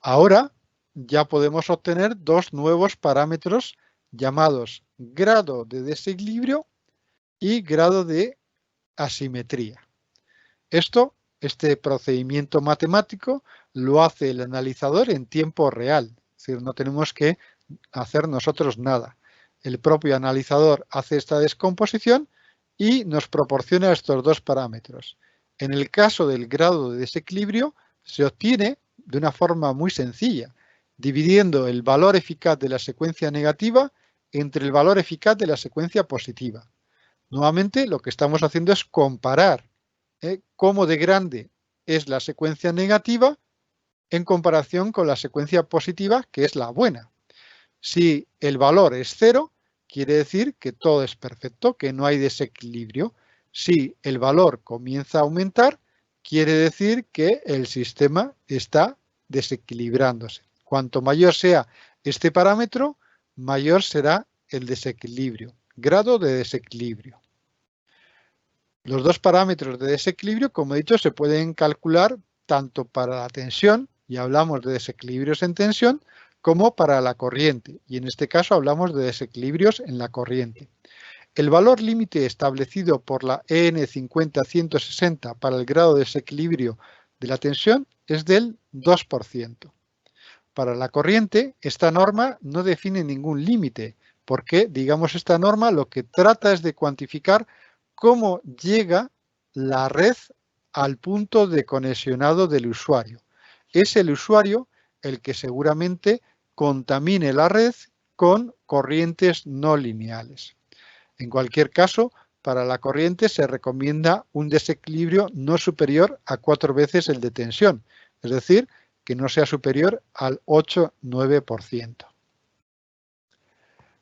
Ahora ya podemos obtener dos nuevos parámetros llamados grado de desequilibrio y grado de asimetría. Este procedimiento matemático lo hace el analizador en tiempo real, es decir, no tenemos que hacer nosotros nada. El propio analizador hace esta descomposición y nos proporciona estos dos parámetros. En el caso del grado de desequilibrio se obtiene de una forma muy sencilla, dividiendo el valor eficaz de la secuencia negativa entre el valor eficaz de la secuencia positiva. Nuevamente lo que estamos haciendo es comparar cómo de grande es la secuencia negativa en comparación con la secuencia positiva, que es la buena. Si el valor es 0, quiere decir que todo es perfecto, que no hay desequilibrio. Si el valor comienza a aumentar, quiere decir que el sistema está desequilibrándose. Cuanto mayor sea este parámetro, mayor será el desequilibrio, grado de desequilibrio. Los dos parámetros de desequilibrio, como he dicho, se pueden calcular tanto para la tensión, y hablamos de desequilibrios en tensión, como para la corriente, y en este caso hablamos de desequilibrios en la corriente. El valor límite establecido por la EN 50160 para el grado de desequilibrio de la tensión es del 2%. Para la corriente, esta norma no define ningún límite, porque, digamos, esta norma lo que trata es de cuantificar cómo llega la red al punto de conexionado del usuario. Es el usuario el que seguramente contamine la red con corrientes no lineales. En cualquier caso, para la corriente se recomienda un desequilibrio no superior a 4 veces el de tensión, es decir, que no sea superior al 8-9%.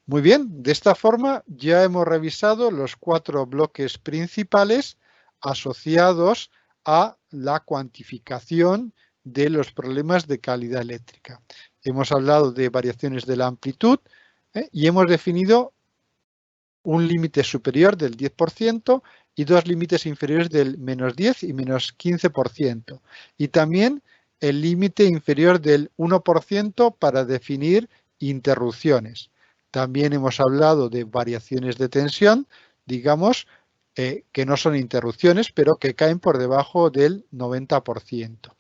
Muy bien, de esta forma ya hemos revisado los 4 bloques principales asociados a la cuantificación de los problemas de calidad eléctrica. Hemos hablado de variaciones de la amplitud y hemos definido un límite superior del 10% y dos límites inferiores del menos 10 y menos 15%. Y también el límite inferior del 1% para definir interrupciones. También hemos hablado de variaciones de tensión, digamos, que no son interrupciones, pero que caen por debajo del 90%.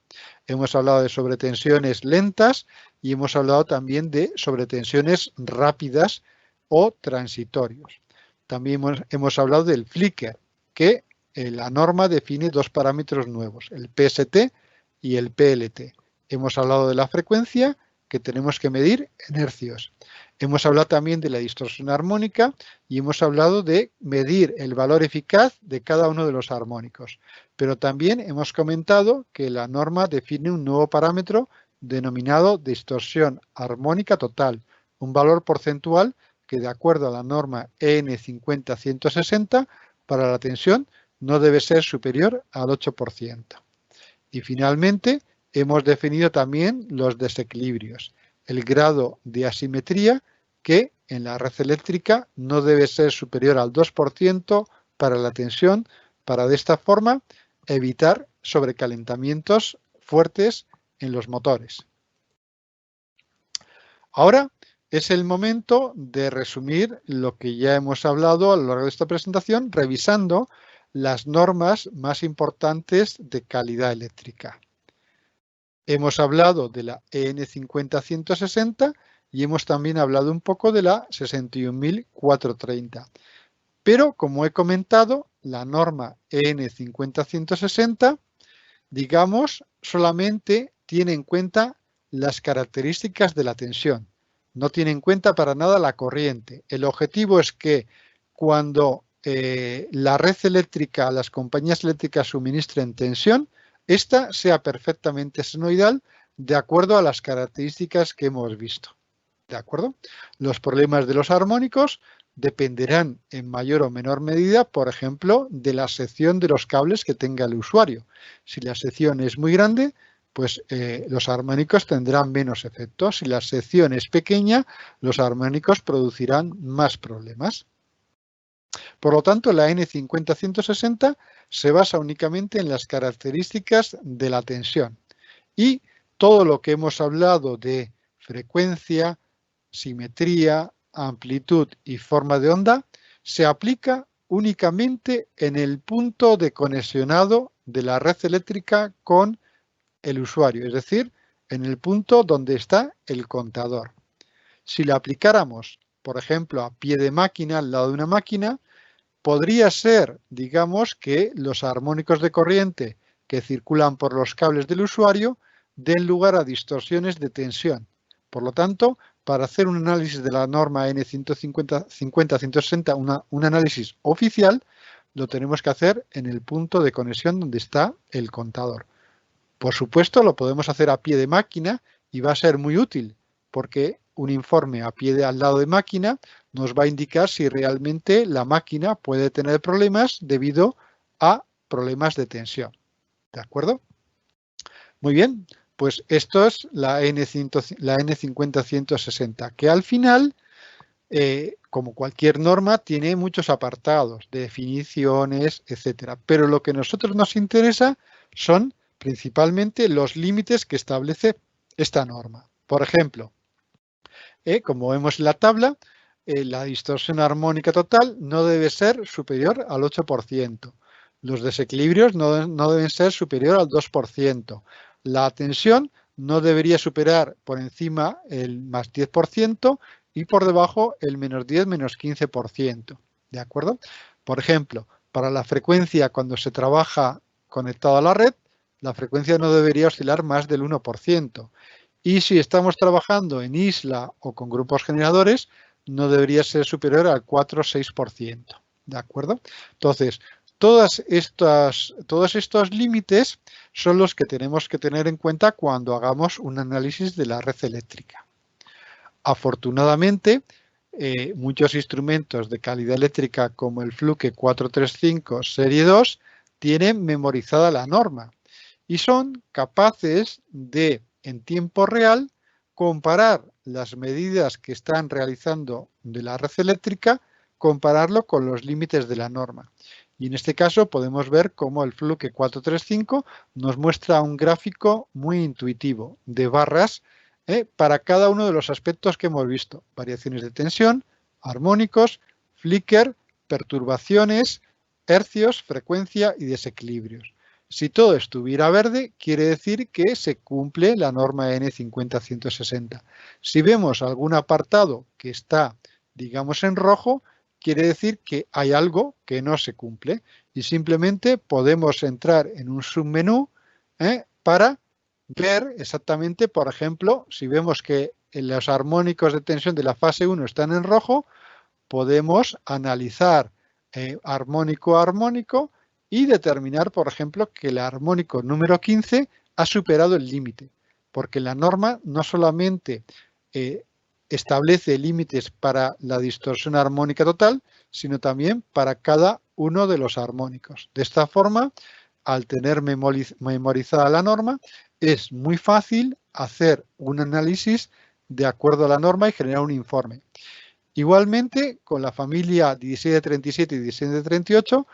Hemos hablado de sobretensiones lentas y hemos hablado también de sobretensiones rápidas o transitorios. También hemos hablado del flicker, que la norma define dos parámetros nuevos, el PST y el PLT. Hemos hablado de la frecuencia, que tenemos que medir en hercios. Hemos hablado también de la distorsión armónica y hemos hablado de medir el valor eficaz de cada uno de los armónicos. Pero también hemos comentado que la norma define un nuevo parámetro denominado distorsión armónica total, un valor porcentual que de acuerdo a la norma EN 50160 para la tensión no debe ser superior al 8%. Y finalmente hemos definido también los desequilibrios, el grado de asimetría que en la red eléctrica no debe ser superior al 2% para la tensión, para de esta forma evitar sobrecalentamientos fuertes en los motores. Ahora es el momento de resumir lo que ya hemos hablado a lo largo de esta presentación, revisando las normas más importantes de calidad eléctrica. Hemos hablado de la EN 50160 y hemos también hablado un poco de la 61430. Pero, como he comentado, la norma EN 50160, digamos, solamente tiene en cuenta las características de la tensión. No tiene en cuenta para nada la corriente. El objetivo es que cuando la red eléctrica, las compañías eléctricas suministren tensión, esta sea perfectamente senoidal de acuerdo a las características que hemos visto. ¿De acuerdo? Los problemas de los armónicos dependerán en mayor o menor medida, por ejemplo, de la sección de los cables que tenga el usuario. Si la sección es muy grande, pues los armónicos tendrán menos efectos. Si la sección es pequeña, los armónicos producirán más problemas. Por lo tanto, la N50-160 se basa únicamente en las características de la tensión. Y todo lo que hemos hablado de frecuencia, simetría, amplitud y forma de onda se aplica únicamente en el punto de conexionado de la red eléctrica con el usuario, es decir, en el punto donde está el contador. Si la aplicáramos, por ejemplo, a pie de máquina, al lado de una máquina, podría ser, digamos, que los armónicos de corriente que circulan por los cables del usuario den lugar a distorsiones de tensión. Por lo tanto, para hacer un análisis de la norma N50-160, un análisis oficial, lo tenemos que hacer en el punto de conexión donde está el contador. Por supuesto, lo podemos hacer a pie de máquina y va a ser muy útil porque un informe a pie al lado de máquina nos va a indicar si realmente la máquina puede tener problemas debido a problemas de tensión. ¿De acuerdo? Muy bien, pues esto es la N50-160, que al final, como cualquier norma, tiene muchos apartados, definiciones, etcétera. Pero lo que a nosotros nos interesa son principalmente los límites que establece esta norma. Por ejemplo, como vemos en la tabla, la distorsión armónica total no debe ser superior al 8%. Los desequilibrios no deben ser superior al 2%. La tensión no debería superar por encima el más 10% y por debajo el menos 10, menos 15%. ¿De acuerdo? Por ejemplo, para la frecuencia cuando se trabaja conectado a la red, la frecuencia no debería oscilar más del 1%. Y si estamos trabajando en isla o con grupos generadores, no debería ser superior al 4 o 6%. ¿De acuerdo? Entonces, todos estos límites son los que tenemos que tener en cuenta cuando hagamos un análisis de la red eléctrica. Afortunadamente, muchos instrumentos de calidad eléctrica como el Fluke 435 Serie 2 tienen memorizada la norma y son capaces de, en tiempo real, comparar las medidas que están realizando de la red eléctrica, compararlo con los límites de la norma. Y en este caso podemos ver cómo el Fluke 435 nos muestra un gráfico muy intuitivo de barras para cada uno de los aspectos que hemos visto. Variaciones de tensión, armónicos, flicker, perturbaciones, hercios, frecuencia y desequilibrios. Si todo estuviera verde, quiere decir que se cumple la norma N50-160. Si vemos algún apartado que está, digamos, en rojo, quiere decir que hay algo que no se cumple y simplemente podemos entrar en un submenú para ver exactamente, por ejemplo, si vemos que los armónicos de tensión de la fase 1 están en rojo, podemos analizar armónico a armónico y determinar, por ejemplo, que el armónico número 15 ha superado el límite, porque la norma no solamente establece límites para la distorsión armónica total, sino también para cada uno de los armónicos. De esta forma, al tener memorizada la norma, es muy fácil hacer un análisis de acuerdo a la norma y generar un informe. Igualmente, con la familia 1737 y 1738,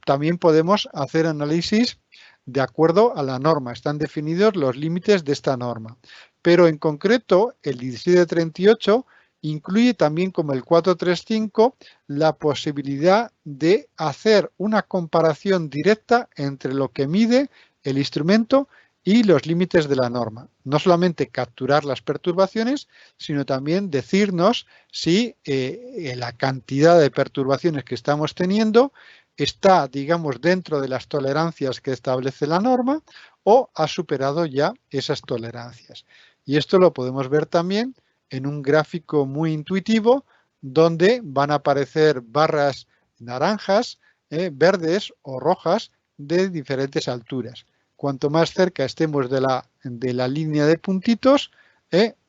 también podemos hacer análisis de acuerdo a la norma. Están definidos los límites de esta norma. Pero en concreto, el 1738 incluye también, como el 435, la posibilidad de hacer una comparación directa entre lo que mide el instrumento y los límites de la norma. No solamente capturar las perturbaciones, sino también decirnos si la cantidad de perturbaciones que estamos teniendo está, digamos, dentro de las tolerancias que establece la norma o ha superado ya esas tolerancias. Y esto lo podemos ver también en un gráfico muy intuitivo donde van a aparecer barras naranjas, verdes o rojas de diferentes alturas. Cuanto más cerca estemos de la línea de puntitos,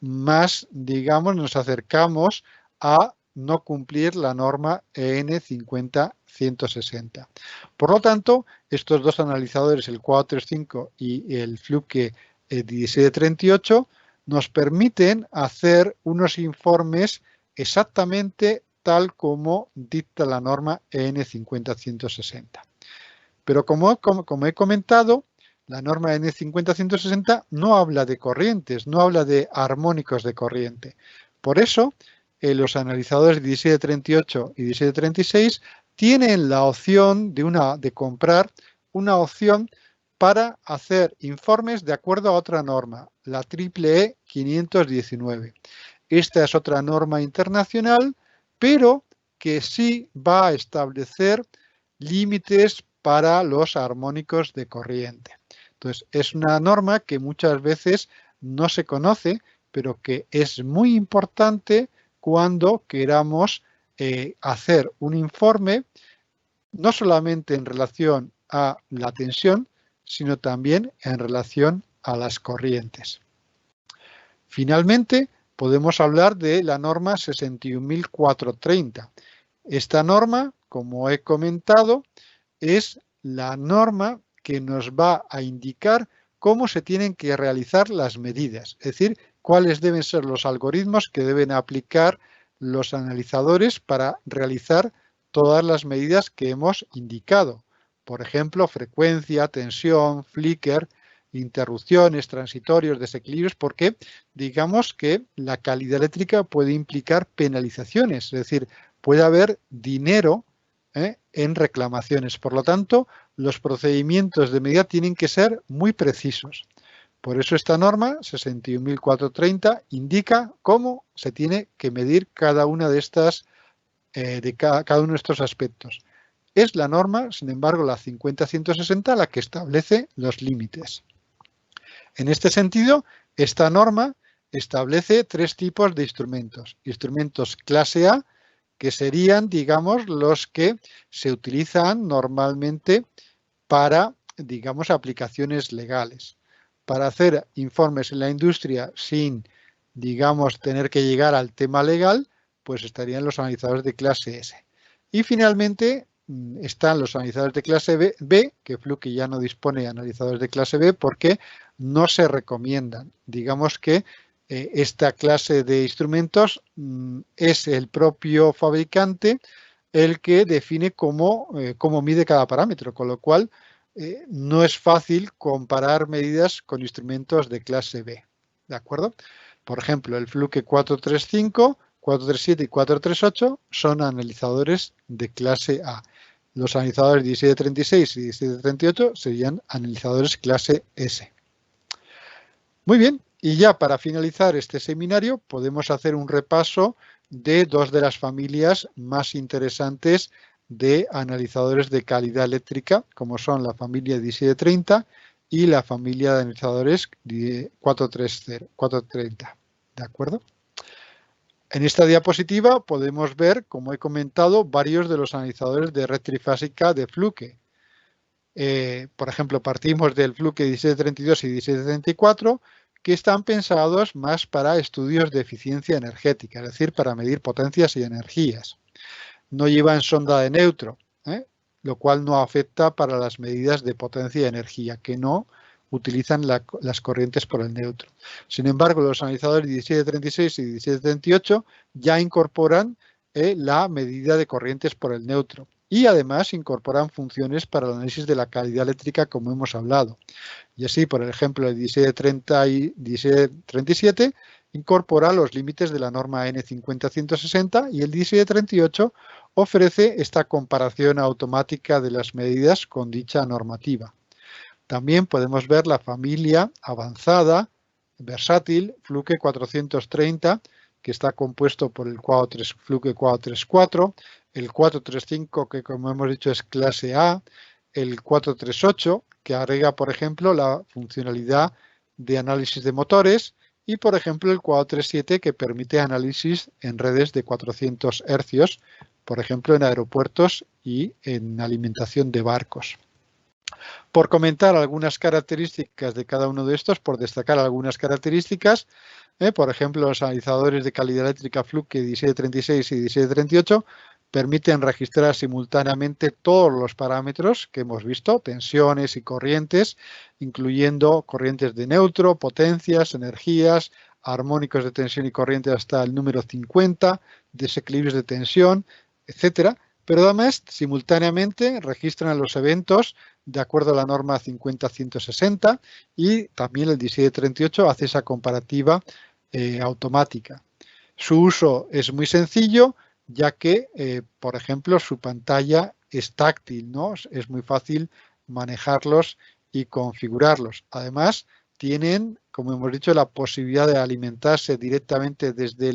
más, digamos, nos acercamos a no cumplir la norma EN 50160. Por lo tanto, estos dos analizadores, el 435 y el Fluke 1738, nos permiten hacer unos informes exactamente tal como dicta la norma EN 50160. Pero como he comentado, la norma EN 50160 no habla de corrientes, no habla de armónicos de corriente. Por eso, los analizadores 1738 y 1736 tienen la opción de comprar una opción para hacer informes de acuerdo a otra norma, la EEE 519. Esta es otra norma internacional, pero que sí va a establecer límites para los armónicos de corriente. Entonces, es una norma que muchas veces no se conoce, pero que es muy importante cuando queramos hacer un informe, no solamente en relación a la tensión, sino también en relación a las corrientes. Finalmente, podemos hablar de la norma 61430. Esta norma, como he comentado, es la norma que nos va a indicar cómo se tienen que realizar las medidas, es decir, cuáles deben ser los algoritmos que deben aplicar los analizadores para realizar todas las medidas que hemos indicado. Por ejemplo, frecuencia, tensión, flicker, interrupciones, transitorios, desequilibrios, porque digamos que la calidad eléctrica puede implicar penalizaciones, es decir, puede haber dinero en reclamaciones. Por lo tanto, los procedimientos de medida tienen que ser muy precisos. Por eso esta norma 61430 indica cómo se tiene que medir cada una de estas, cada uno de estos aspectos. Es la norma, sin embargo, la 50160 la que establece los límites. En este sentido, esta norma establece tres tipos de instrumentos. Instrumentos clase A, que serían, digamos, los que se utilizan normalmente para, digamos, aplicaciones legales. Para hacer informes en la industria sin, digamos, tener que llegar al tema legal, pues estarían los analizadores de clase S. Y finalmente están los analizadores de clase B, que Fluke ya no dispone de analizadores de clase B porque no se recomiendan. Digamos que esta clase de instrumentos es el propio fabricante el que define cómo mide cada parámetro, con lo cual no es fácil comparar medidas con instrumentos de clase B. ¿De acuerdo? Por ejemplo, el Fluke 435, 437 y 438 son analizadores de clase A. Los analizadores 1736 y 1738 serían analizadores clase S. Muy bien, y ya para finalizar este seminario podemos hacer un repaso de dos de las familias más interesantes de analizadores de calidad eléctrica, como son la familia 1730 y la familia de analizadores 430. ¿De acuerdo? En esta diapositiva podemos ver, como he comentado, varios de los analizadores de red trifásica de Fluke. Por ejemplo, partimos del Fluke 1732 y 1734, que están pensados más para estudios de eficiencia energética, es decir, para medir potencias y energías. No llevan sonda de neutro, lo cual no afecta para las medidas de potencia y energía, que no utilizan las corrientes por el neutro. Sin embargo, los analizadores 1736 y 1738 ya incorporan la medida de corrientes por el neutro y además incorporan funciones para el análisis de la calidad eléctrica, como hemos hablado. Y así, por ejemplo, el 1730 y 1737 incorpora los límites de la norma EN 50160 y el 1738 ofrece esta comparación automática de las medidas con dicha normativa. También podemos ver la familia avanzada, versátil, Fluke 430, que está compuesto por el Fluke 434, el 435, que como hemos dicho es clase A, el 438, que agrega, por ejemplo, la funcionalidad de análisis de motores, y, por ejemplo, el 437, que permite análisis en redes de 400 hercios, por ejemplo, en aeropuertos y en alimentación de barcos. Por comentar algunas características de cada uno de estos, por destacar algunas características, Por ejemplo, los analizadores de calidad eléctrica Fluke 1736 y 1738 permiten registrar simultáneamente todos los parámetros que hemos visto, tensiones y corrientes, incluyendo corrientes de neutro, potencias, energías, armónicos de tensión y corriente hasta el número 50, desequilibrios de tensión, etcétera. Pero además, simultáneamente registran los eventos de acuerdo a la norma 50-160 y también el 1738 hace esa comparativa automática. Su uso es muy sencillo, ya que, por ejemplo, su pantalla es táctil, ¿no? Es muy fácil manejarlos y configurarlos. Además, tienen, como hemos dicho, la posibilidad de alimentarse directamente desde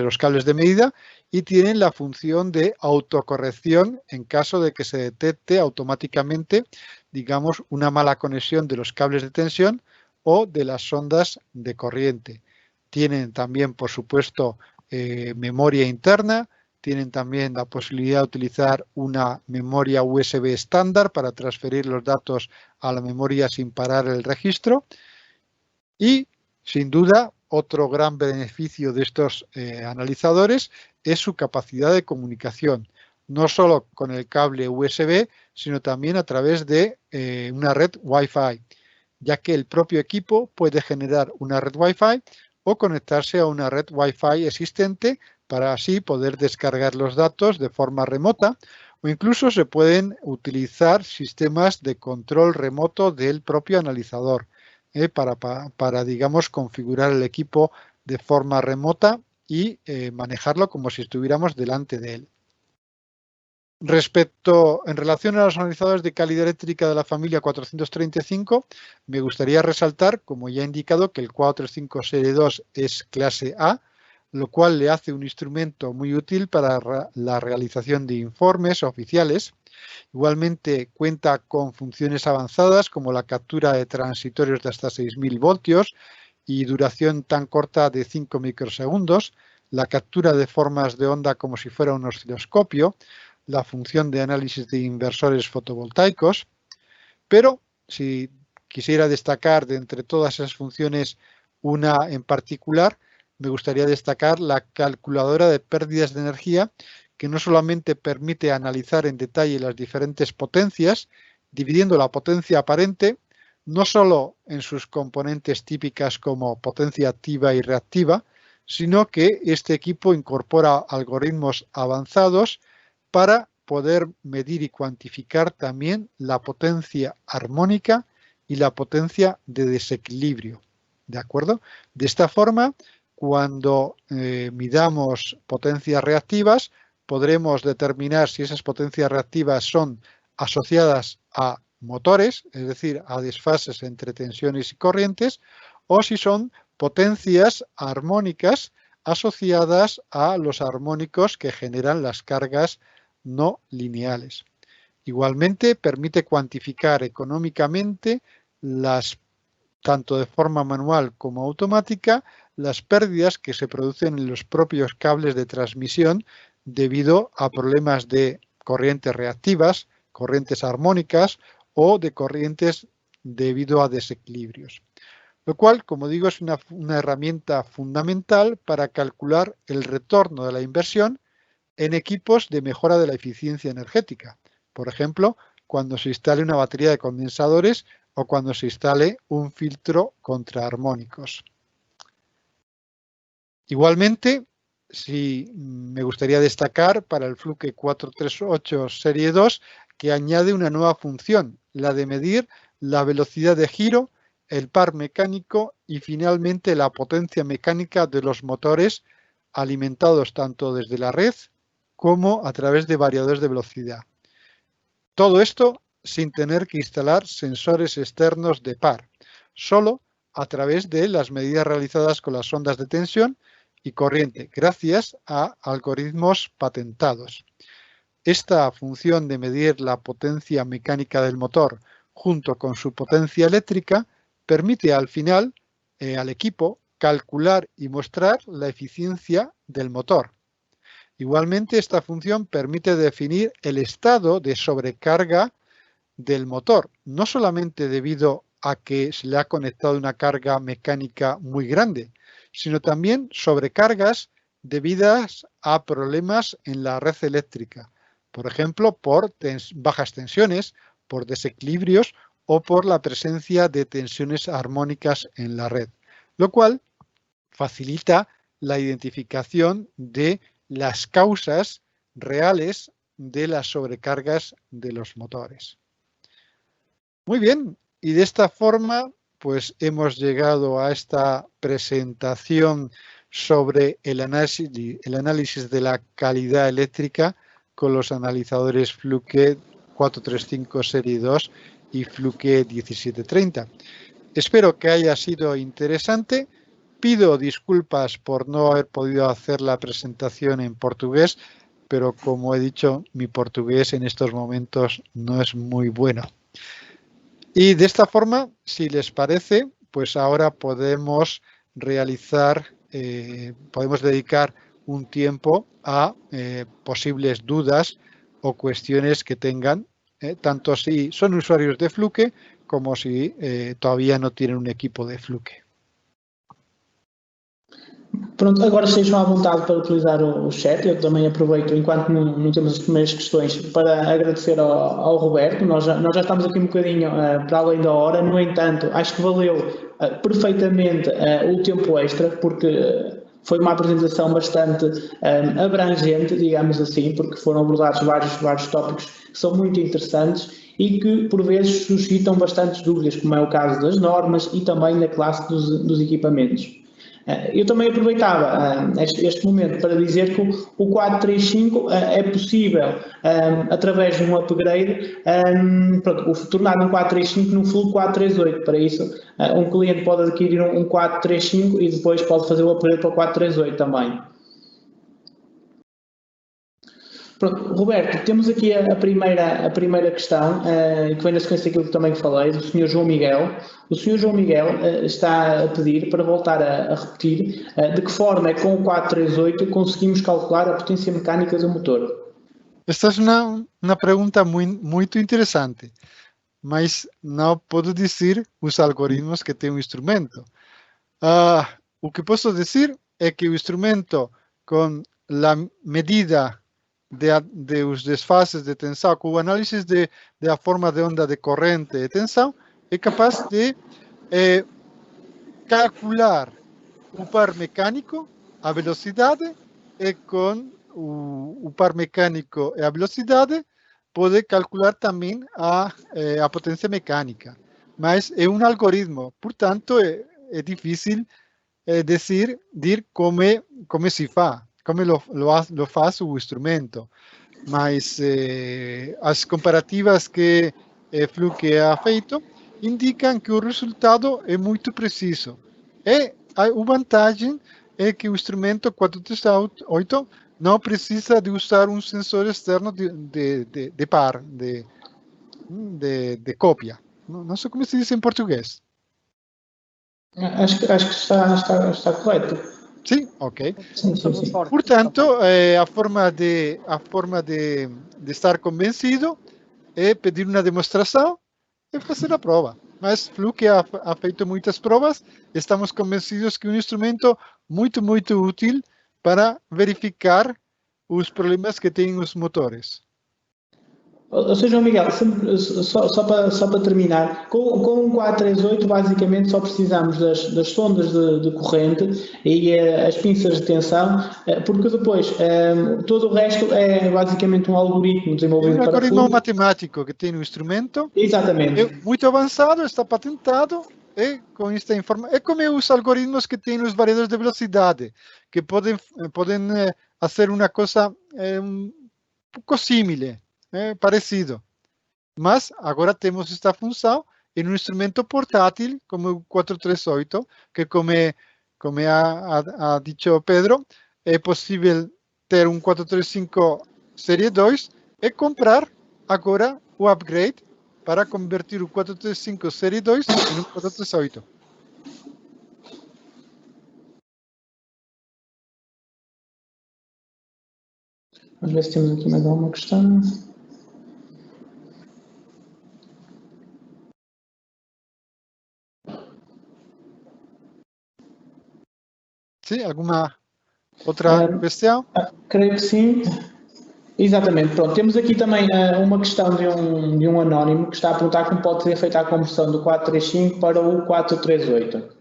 los cables de medida y tienen la función de autocorrección en caso de que se detecte automáticamente, digamos, una mala conexión de los cables de tensión o de las sondas de corriente. Tienen también, por supuesto, memoria interna, tienen también la posibilidad de utilizar una memoria USB estándar para transferir los datos a la memoria sin parar el registro y, sin duda, otro gran beneficio de estos analizadores es su capacidad de comunicación, no solo con el cable USB, sino también a través de una red Wi-Fi, ya que el propio equipo puede generar una red Wi-Fi o conectarse a una red Wi-Fi existente para así poder descargar los datos de forma remota o incluso se pueden utilizar sistemas de control remoto del propio analizador para, digamos, configurar el equipo de forma remota y manejarlo como si estuviéramos delante de él. En relación a los analizadores de calidad eléctrica de la familia 435, me gustaría resaltar, como ya he indicado, que el 435 Serie 2 es clase A, lo cual le hace un instrumento muy útil para la realización de informes oficiales. Igualmente cuenta con funciones avanzadas como la captura de transitorios de hasta 6.000 voltios y duración tan corta de 5 microsegundos, la captura de formas de onda como si fuera un osciloscopio, la función de análisis de inversores fotovoltaicos, pero si quisiera destacar de entre todas esas funciones una en particular, me gustaría destacar la calculadora de pérdidas de energía que no solamente permite analizar en detalle las diferentes potencias, dividiendo la potencia aparente no solo en sus componentes típicas como potencia activa y reactiva, sino que este equipo incorpora algoritmos avanzados para poder medir y cuantificar también la potencia armónica y la potencia de desequilibrio. ¿De acuerdo? De esta forma, cuando midamos potencias reactivas, podremos determinar si esas potencias reactivas son asociadas a motores, es decir, a desfases entre tensiones y corrientes, o si son potencias armónicas asociadas a los armónicos que generan las cargas no lineales. Igualmente, permite cuantificar económicamente tanto de forma manual como automática, las pérdidas que se producen en los propios cables de transmisión debido a problemas de corrientes reactivas, corrientes armónicas o de corrientes debido a desequilibrios. Lo cual, como digo, es una herramienta fundamental para calcular el retorno de la inversión en equipos de mejora de la eficiencia energética. Por ejemplo, cuando se instale una batería de condensadores o cuando se instale un filtro contra armónicos. Igualmente, me gustaría destacar para el Fluke 438 Serie 2 que añade una nueva función, la de medir la velocidad de giro, el par mecánico y finalmente la potencia mecánica de los motores alimentados tanto desde la red como a través de variadores de velocidad. Todo esto sin tener que instalar sensores externos de par, solo a través de las medidas realizadas con las ondas de tensión y corriente, gracias a algoritmos patentados. Esta función de medir la potencia mecánica del motor junto con su potencia eléctrica permite al final al equipo calcular y mostrar la eficiencia del motor. Igualmente, esta función permite definir el estado de sobrecarga del motor, no solamente debido a que se le ha conectado una carga mecánica muy grande, sino también sobrecargas debidas a problemas en la red eléctrica, por ejemplo, por bajas tensiones, por desequilibrios o por la presencia de tensiones armónicas en la red, lo cual facilita la identificación de las causas reales de las sobrecargas de los motores. Muy bien, y de esta forma pues hemos llegado a esta presentación sobre el análisis de la calidad eléctrica con los analizadores Fluke 435 Serie 2 y Fluke 1730. Espero que haya sido interesante. Pido disculpas por no haber podido hacer la presentación en portugués, pero como he dicho, mi portugués en estos momentos no es muy bueno. Y de esta forma, si les parece, pues ahora podemos podemos dedicar un tiempo a posibles dudas o cuestiones que tengan, tanto si son usuarios de Fluke como si todavía no tienen un equipo de Fluke. Pronto, agora estejam à vontade para utilizar o chat. Eu também aproveito, enquanto não temos as primeiras questões, para agradecer ao Roberto. Nós já estamos aqui um bocadinho para além da hora. No entanto, acho que valeu perfeitamente o tempo extra, porque foi uma apresentação bastante abrangente, digamos assim, porque foram abordados vários tópicos que são muito interessantes e que, por vezes, suscitam bastantes dúvidas, como é o caso das normas e também da classe dos equipamentos. Eu também aproveitava este momento para dizer que o 435 é possível, através de um upgrade, tornar um 435 num Fluke 438. Para isso, um cliente pode adquirir um 435 e depois pode fazer o upgrade para o 438 também. Pronto, Roberto, temos aqui a primeira questão, que vem na sequência daquilo que também falei, do Sr. João Miguel. O Sr. João Miguel está a pedir para voltar a repetir de que forma é que com o 438 conseguimos calcular a potência mecânica do motor. Esta é uma pergunta muito interessante, mas não posso dizer os algoritmos que tem o instrumento. O que posso dizer é que o instrumento, com a medida de os desfases de tensão, com o análisis da forma de onda de corrente e tensão, é capaz de calcular o par mecânico, a velocidade, e com o par mecânico e a velocidade pode calcular também a potência mecânica. Mas é um algoritmo, portanto é difícil dizer como se faz. Como lo faz o instrumento, mas as comparativas que Fluke ha feito indicam que o resultado é muito preciso. E a vantagem é que o instrumento 438 não precisa de usar um sensor externo de par, de cópia. Não sei como se diz em português. Acho que está correto. Sim, ok. Sim. Portanto, a forma de estar convencido é pedir uma demonstração e fazer a prova. Mas Fluke ha feito muitas provas. Estamos convencidos que é um instrumento muito útil para verificar os problemas que têm os motores. Ou seja, Miguel, só para terminar, com um 438 basicamente só precisamos das sondas de corrente e as pinças de tensão, porque depois todo o resto é basicamente um algoritmo desenvolvido para Fluke. É um algoritmo matemático que tem no instrumento. Exatamente. É muito avançado, está patentado e com esta informação. É como os algoritmos que têm os variadores de velocidade, que podem fazer uma coisa um pouco similar. Parecido. Mas agora temos esta função em um instrumento portátil como o 438, que como ha dicho Pedro, é possível ter um 435 Série 2 e comprar agora o upgrade para convertir o 435 Série 2 em um 438. Vamos ver se temos aqui mais alguma questão. Sim, alguma outra questão? Creio que sim. Exatamente, pronto. Temos aqui também uma questão de um anónimo que está a perguntar como pode ser feita a conversão do 435 para o 438.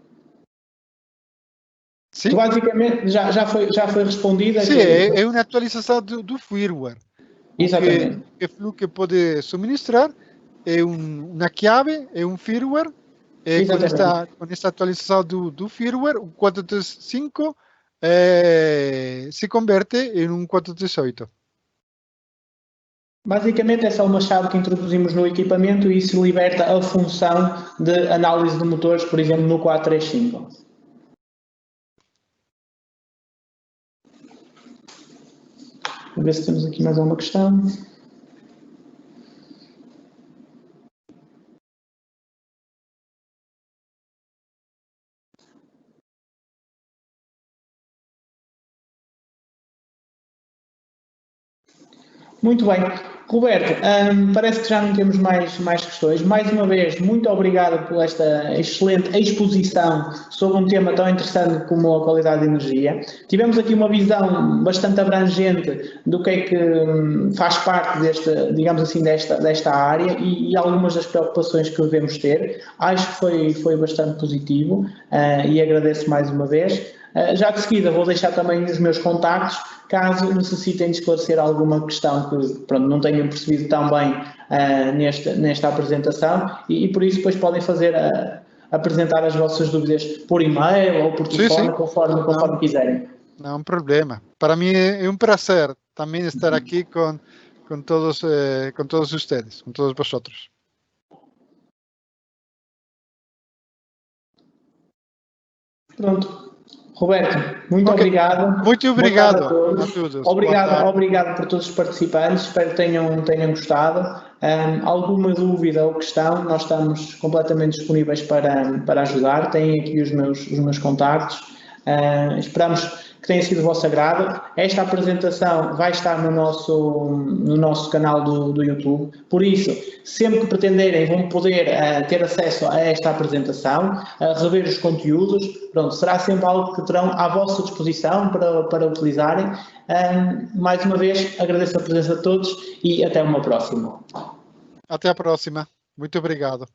Sim? Que basicamente já foi respondida. Sim, é uma atualização do firmware. Exatamente. O que Fluke pode suministrar é uma chave, é um firmware. Com esta atualização do firmware, o 435 se converte em um 438. Basicamente é só uma chave que introduzimos no equipamento e isso liberta a função de análise de motores, por exemplo, no 435. Vamos ver se temos aqui mais alguma questão. Muito bem. Roberto, parece que já não temos mais questões. Mais uma vez, muito obrigado por esta excelente exposição sobre um tema tão interessante como a qualidade de energia. Tivemos aqui uma visão bastante abrangente do que é que faz parte digamos assim, desta área e algumas das preocupações que devemos ter. Acho que foi bastante positivo e agradeço mais uma vez. Já de seguida vou deixar também os meus contactos, caso necessitem de esclarecer alguma questão que não tenham percebido tão bem nesta apresentação e por isso depois podem apresentar as vossas dúvidas por e-mail ou por telefone, sim. Conforme quiserem. Não há problema. Para mim é um prazer também estar aqui com todos vocês, com todos vosotros. Pronto. Roberto, muito obrigado. Muito obrigado a todos. Obrigado por todos os participantes. Espero que tenham gostado. Alguma dúvida ou questão, nós estamos completamente disponíveis para ajudar. Têm aqui os meus contactos. Esperamos que tenha sido do vosso agrado. Esta apresentação vai estar no nosso canal do YouTube. Por isso, sempre que pretenderem, vão poder ter acesso a esta apresentação, rever os conteúdos. Pronto, será sempre algo que terão à vossa disposição para utilizarem. Mais uma vez, agradeço a presença de todos e até uma próxima. Até a próxima. Muito obrigado.